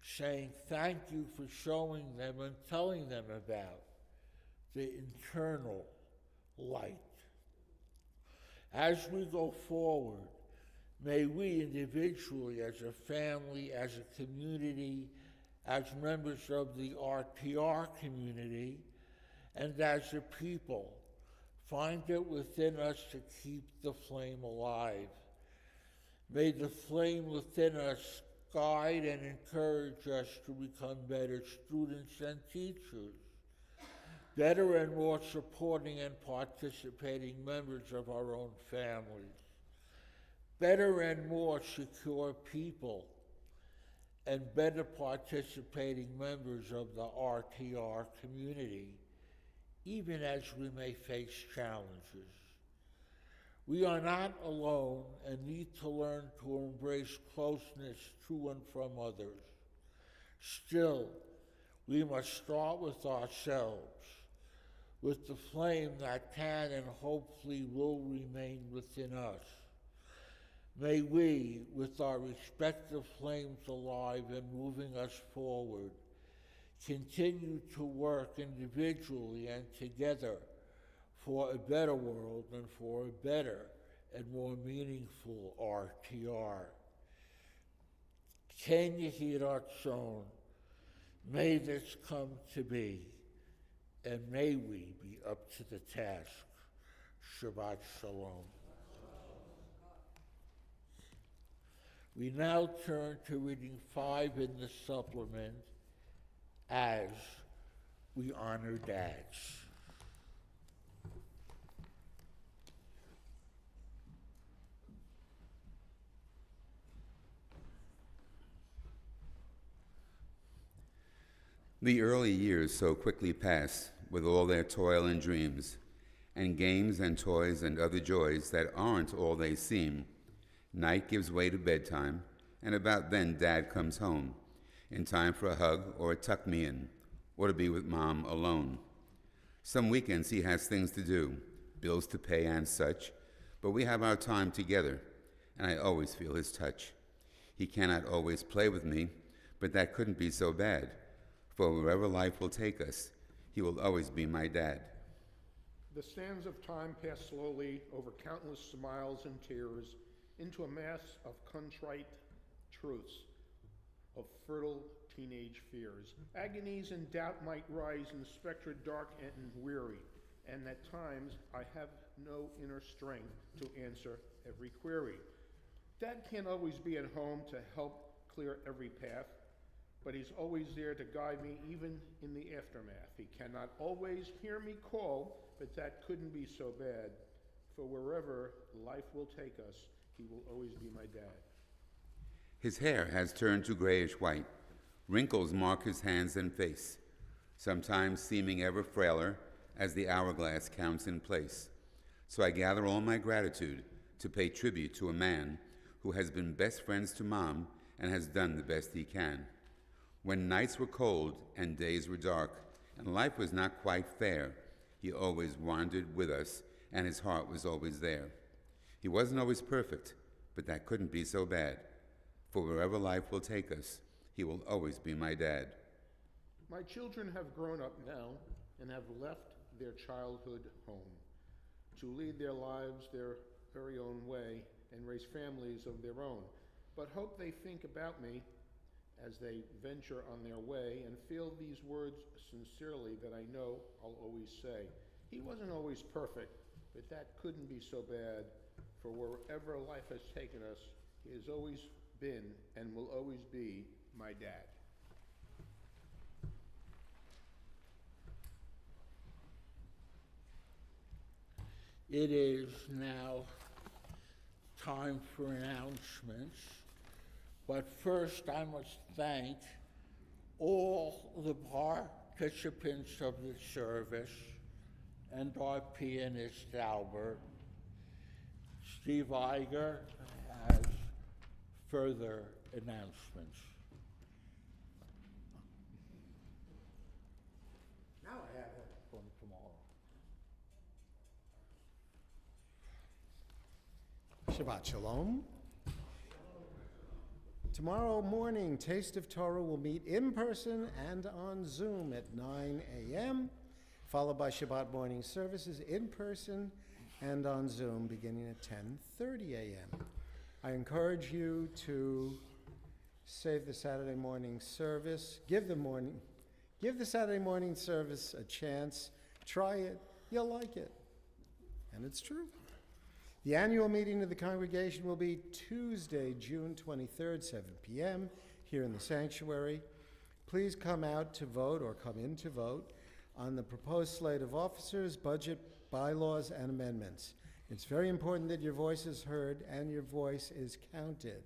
saying, "Thank you for showing them and telling them about the internal light." As we go forward, may we individually, as a family, as a community, as members of the RTR community, and as a people, find it within us to keep the flame alive. May the flame within us guide and encourage us to become better students and teachers, better and more supporting and participating members of our own families, better and more secure people, and better participating members of the RTR community, even as we may face challenges. We are not alone and need to learn to embrace closeness to and from others. Still, we must start with ourselves, with the flame that can and hopefully will remain within us. May we, with our respective flames alive and moving us forward, continue to work individually and together for a better world and for a better and more meaningful RTR. Ken Yehi Ratzon, may this come to be, and may we be up to the task. Shabbat Shalom. We now turn to reading 5 in the supplement as we honor dads. The early years so quickly pass with all their toil and dreams, and games and toys and other joys that aren't all they seem. Night gives way to bedtime, and about then Dad comes home, in time for a hug or a tuck-me-in, or to be with Mom alone. Some weekends he has things to do, bills to pay and such, but we have our time together, and I always feel his touch. He cannot always play with me, but that couldn't be so bad. For wherever life will take us, he will always be my dad. The sands of time pass slowly over countless smiles and tears into a mass of contrite truths, of fertile teenage fears. Agonies and doubt might rise in spectra dark and weary, and at times I have no inner strength to answer every query. Dad can't always be at home to help clear every path, but he's always there to guide me even in the aftermath. He cannot always hear me call, but that couldn't be so bad. For wherever life will take us, he will always be my dad. His hair has turned to grayish white. Wrinkles mark his hands and face. sometimes seeming ever frailer as the hourglass counts in place. So I gather all my gratitude to pay tribute to a man who has been best friends to Mom and has done the best he can. When nights were cold and days were dark and life was not quite fair, he always wandered with us and his heart was always there. He wasn't always perfect, but that couldn't be so bad. For wherever life will take us, he will always be my dad. My children have grown up now and have left their childhood home to lead their lives their very own way and raise families of their own, but hope they think about me as they venture on their way and feel these words sincerely that I know I'll always say. He wasn't always perfect, but that couldn't be so bad, for wherever life has taken us, he has always been and will always be my dad. It is now time for announcements, but first I must thank all the participants of the service and our pianist Albert. Steve Iger has further announcements. Now I have it. From tomorrow. Shabbat Shalom. Tomorrow morning, Taste of Torah will meet in person and on Zoom at 9 a.m., followed by Shabbat morning services in person and on Zoom beginning at 10:30 a.m. I encourage you to save the Saturday morning service. Give the Saturday morning service a chance. Try it. You'll like it. And it's true. The annual meeting of the congregation will be Tuesday, June 23rd, 7 p.m., here in the sanctuary. Please come out to vote or come in to vote on the proposed slate of officers, budget, bylaws, and amendments. It's very important that your voice is heard and your voice is counted.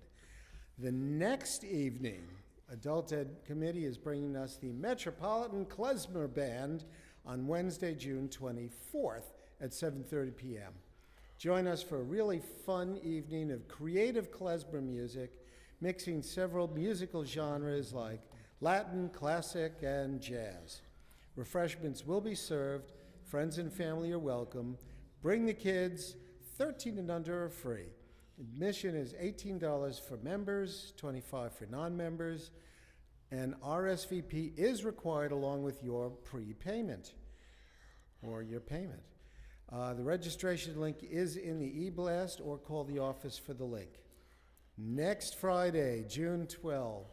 The next evening, Adult Ed Committee is bringing us the Metropolitan Klezmer Band on Wednesday, June 24th at 7:30 p.m. Join us for a really fun evening of creative klezmer music, mixing several musical genres like Latin, classic, and jazz. Refreshments will be served. Friends and family are welcome. Bring the kids. 13 and under are free. Admission is $18 for members, $25 for non-members, and RSVP is required along with your prepayment or your payment. The registration link is in the e-blast, or call the office for the link. Next Friday, June 12,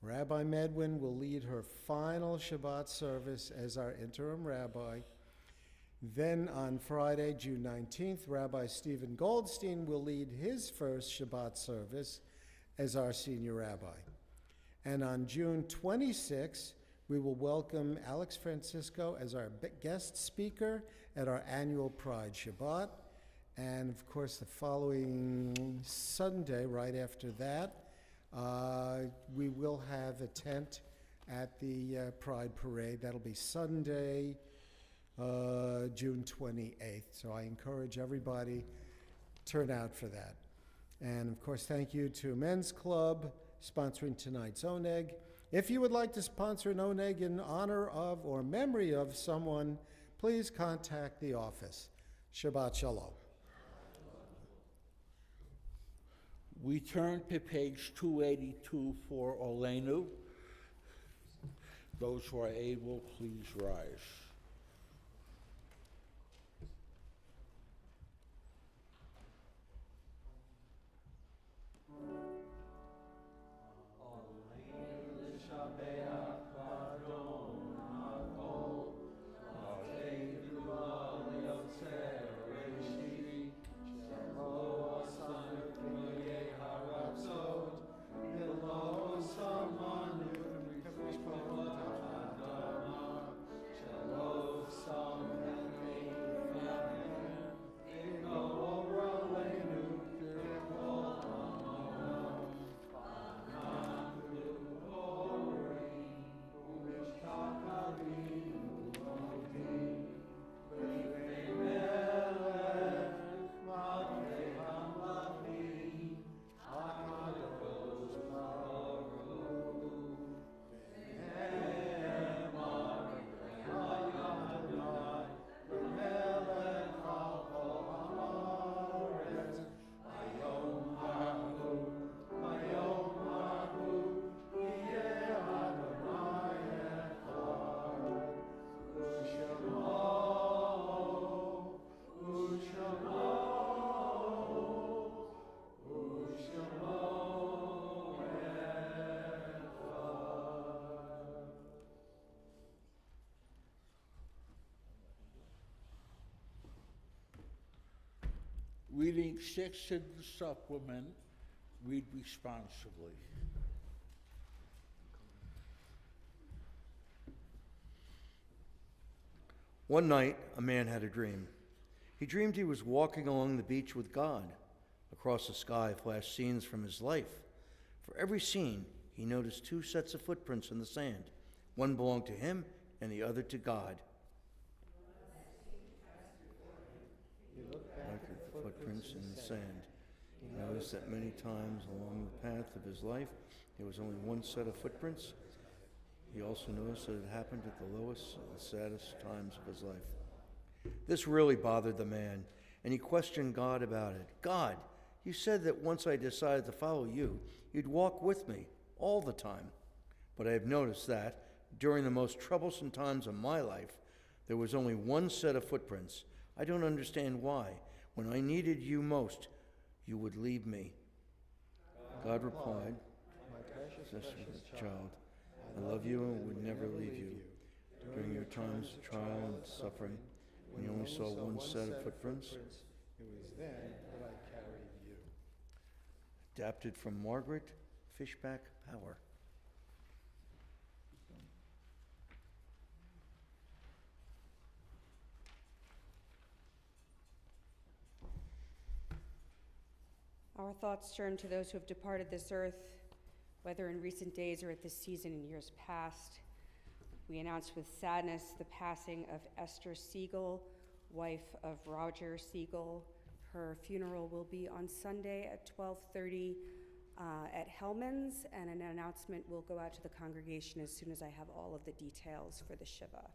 Rabbi Medwin will lead her final Shabbat service as our interim rabbi. Then on Friday, June 19th, Rabbi Stephen Goldstein will lead his first Shabbat service as our senior rabbi. And on June 26th, we will welcome Alex Francisco as our guest speaker at our annual Pride Shabbat. And of course, the following Sunday, right after that, we will have a tent at the Pride Parade. That'll be Sunday, June 28th. So I encourage everybody to turn out for that. And of course, thank you to Men's Club sponsoring tonight's Oneg. If you would like to sponsor an Oneg in honor of or memory of someone, please contact the office. Shabbat Shalom. We turn to page 282 for Olenu. Those who are able, please rise. Shalom. Reading 6 in the supplement, read responsibly. One night, a man had a dream. He dreamed he was walking along the beach with God. Across the sky flashed scenes from his life. For every scene, he noticed 2 sets of footprints in the sand. One belonged to him and the other to God. He looked back Looked at the footprints in the sand. He noticed that many times along the path of his life, there was only one set of footprints. He also noticed that it happened at the lowest and saddest times of his life. This really bothered the man, and he questioned God about it. God, you said that once I decided to follow you, you'd walk with me all the time. But I have noticed that during the most troublesome times of my life, there was only one set of footprints. I don't understand why. When I needed you most, you would leave me. God replied, My precious child, I love you and would never leave you. During your times of trial and suffering, when you only saw one set of footprints, it was then that I carried you. adapted from Margaret Fishback Power. Our thoughts turn to those who have departed this earth, whether in recent days or at this season in years past. We announce with sadness the passing of Esther Siegel, wife of Roger Siegel. Her funeral will be on Sunday at 12:30 at Hellman's, and an announcement will go out to the congregation as soon as I have all of the details for the Shiva.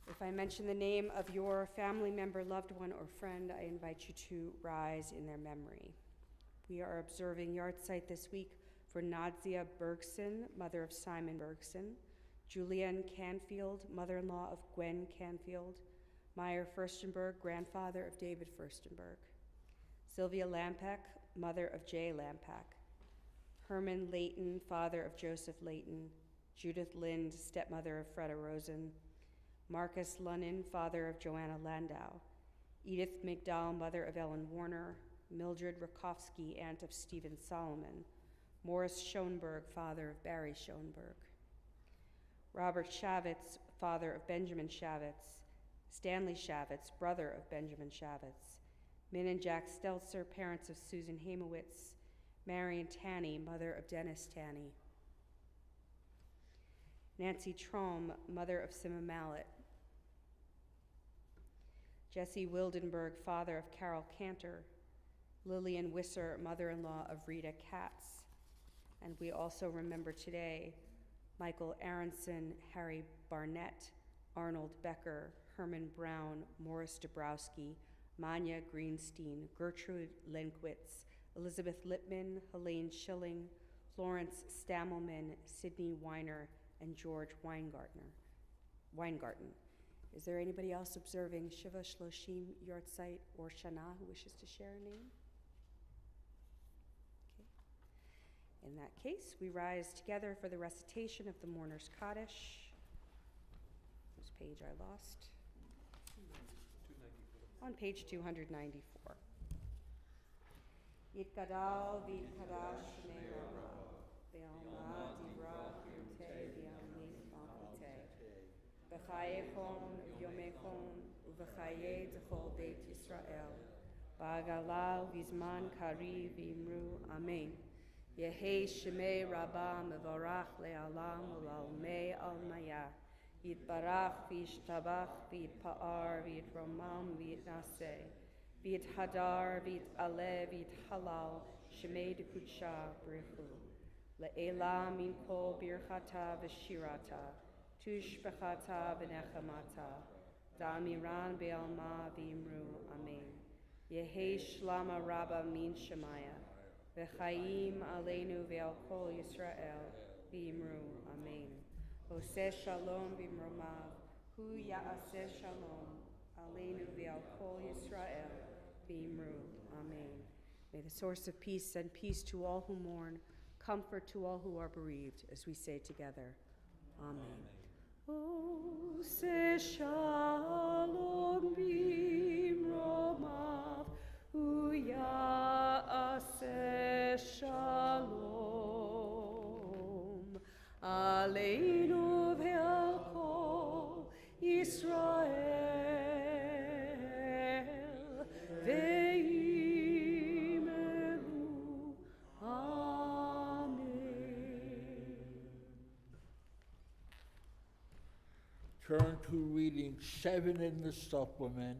If I mention the name of your family member, loved one, or friend, I invite you to rise in their memory. We are observing yahrzeit this week for Nadia Bergson, mother of Simon Bergson, Julianne Canfield, mother-in-law of Gwen Canfield, Meyer Furstenberg, grandfather of David Furstenberg, Sylvia Lampak, mother of Jay Lampak, Herman Layton, father of Joseph Layton, Judith Lind, stepmother of Freda Rosen, Marcus Lunnan, father of Joanna Landau, Edith Migdal, mother of Ellen Warner, Mildred Rakowski, aunt of Stephen Solomon, Morris Schoenberg, father of Barry Schoenberg, Robert Shavitz, father of Benjamin Shavitz, Stanley Shavitz, brother of Benjamin Shavitz, Min and Jack Stelzer, parents of Susan Hamowitz, Marion Tanney, mother of Dennis Tanney, Nancy Trom, mother of Sima Mallet, Jesse Wildenberg, father of Carol Cantor, Lillian Wisser, mother-in-law of Rita Katz. And we also remember today Michael Aronson, Harry Barnett, Arnold Becker, Herman Brown, Morris Dabrowski, Manya Greenstein, Gertrude Lenkwitz, Elizabeth Lippman, Helene Schilling, Florence Stammelman, Sidney Weiner, and George Weingarten. Is there anybody else observing Shiva Shloshim Yahrzeit or Shana who wishes to share a name? Okay. In that case, we rise together for the recitation of the Mourner's Kaddish. Whose page I lost? On page 294. Yitgadal v'yitkadash shnei Rama, ve'alma divra kirtei v'yamlit malchutei, v'chayechon v'yomechon u'v'chayei d'chol beit Yisrael, ba'agala v'zman kari v'imru amen. Yehei shemei rabba mevarach le'alam u'lalmei al-maya. Yitbarach v'yishtabach v'yitpa'ar v'yitromam v'yitnaseh. V'yithadar v'yit'aleh v'yithalal shemei d'kudsha brichu. Le'ela min kol birchata v'shirata. Tushbechata v'nechamata. Da'amiran be'alma v'imru amen. Yehei shlama rabba min shemaya. V'chaim aleinu ve'al kol Yisrael v'imru amen. Oseh shalom b'mromav, hu ya'aseh shalom, aleinu ve'al kol Yisrael, v'imru, amen. May the source of peace send peace to all who mourn, comfort to all who are bereaved, as we say together, amen. Oseh shalom b'mromav, Turn to reading 7 in the supplement.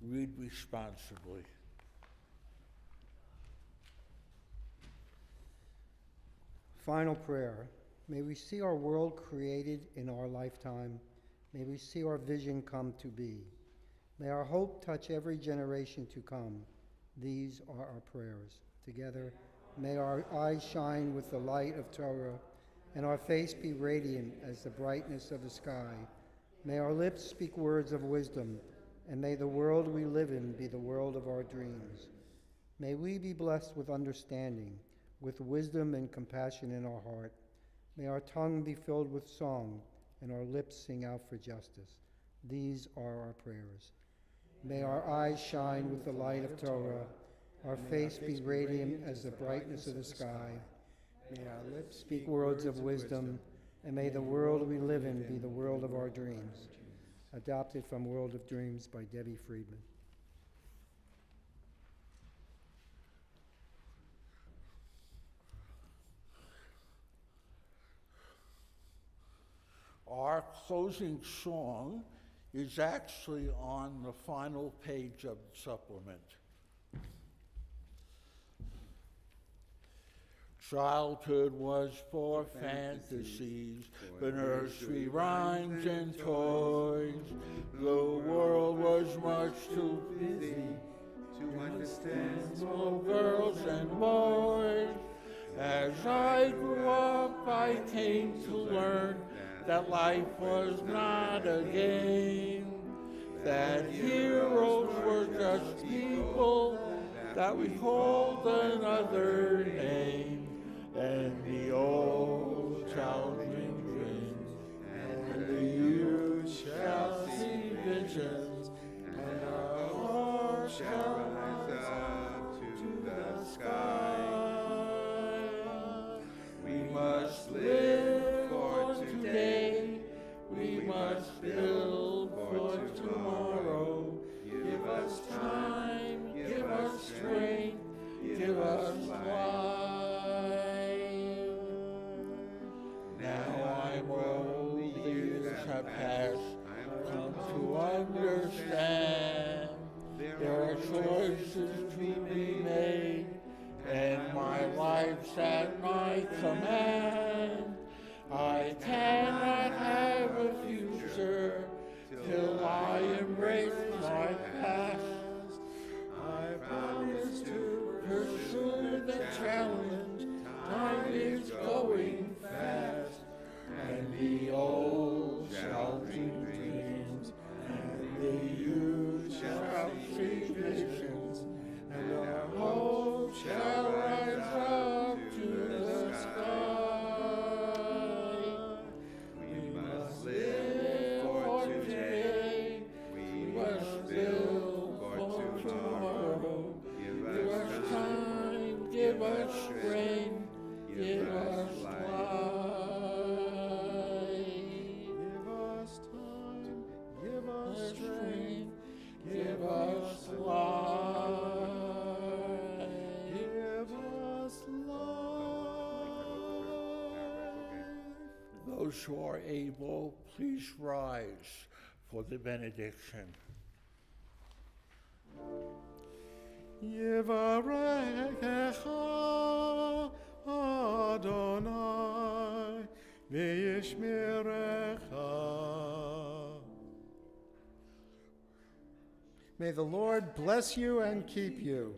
Read responsibly. Final prayer. May we see our world created in our lifetime. May we see our vision come to be. May our hope touch every generation to come. These are our prayers. Together, may our eyes shine with the light of Torah, and our face be radiant as the brightness of the sky. May our lips speak words of wisdom, and may the world we live in be the world of our dreams. May we be blessed with understanding, with wisdom and compassion in our heart. May our tongue be filled with song, and our lips sing out for justice. These are our prayers. May our eyes shine with the light of Torah, our face be radiant as the brightness of the sky. May our lips speak words of wisdom, and may the world we live in be the world of our dreams. Adopted from World of Dreams by Debbie Friedman. Our closing song is actually on the final page of the supplement. Childhood was for fantasies, for nursery rhymes and toys. The world was much too busy to understand small girls and boys. As I grew up, I came to learn that life was not a game, that heroes were just people that we called another name. And the old shall dream dreams, and the youth shall see visions, and our hearts shall rise up to the sky. We must live for today, we must build for tomorrow. Give us time, give us strength, give us life. Now I'm old, the years have passed, I've come to understand there are choices to be made, and my life's at my command. I cannot have a future till I embrace my past. I promise to pursue the challenge, time is going fast. And the old shall dream dreams, and the youth shall see visions, and our hope shall rise up to the sky. We must live for today, we must build for tomorrow. Give us time, give us strength, give us life. Give us life. Give us life. Those who are able, please rise for the benediction. Yevarechecha Adonai v'yishmerecha. May the Lord bless you and keep you.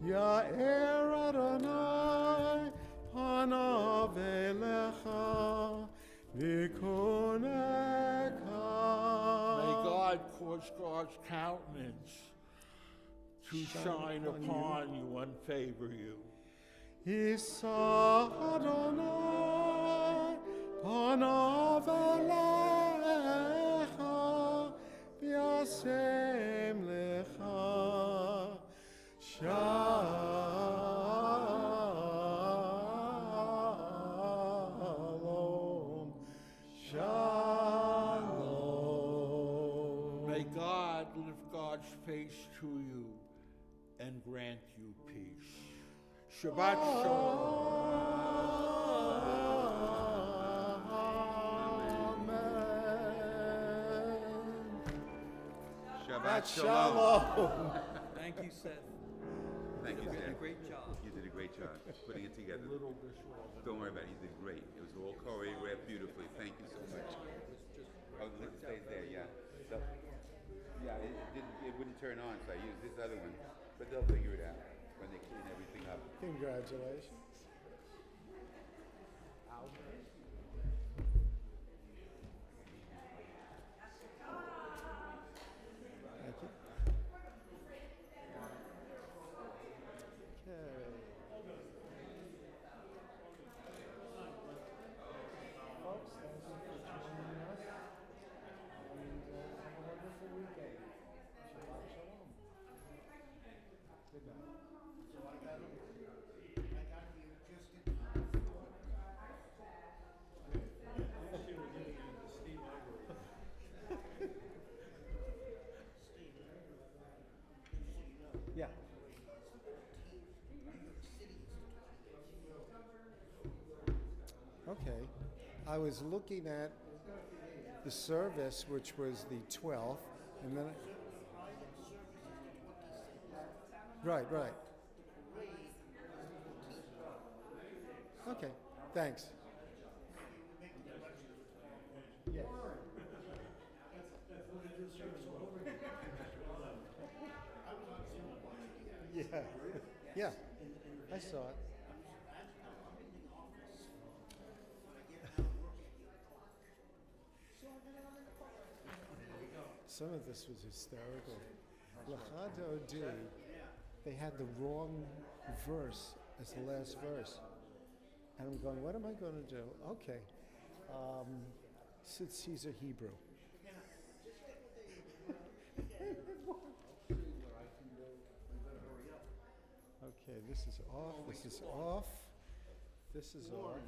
Ya'er Adonai panav elecha v'yikuneka. May God cause God's countenance to shine upon you and favor you. Yisa Adonai panav elecha v'yasem lecha shalom. Shalom. May God lift God's face to you and grant you peace. Shabbat Shalom. Amen. Shabbat Shalom. Thank you, Seth. Thank you, You did a Seth. great job. You did a great job putting it together. Don't worry about it. You did great. It was all choreographed beautifully. Thank you so much. Oh, the lid stays there. Yeah. So, yeah. It wouldn't turn on, so I used this other one. But they'll figure it out when they clean everything up. Congratulations. Thank you. Okay. Folks, thank you for joining us. And have a wonderful weekend. Shabbat shalom. Good night. Yeah. Okay. I was looking at the service, which was the 12th, and then. Right. Okay, thanks. Yes. Yeah, I saw it. Some of this was hysterical. L'chad Odi, they had the wrong verse as the last verse. And I'm going, what am I going to do? Okay. Sid Caesar Hebrew. Okay, this is off, this is off, this is on.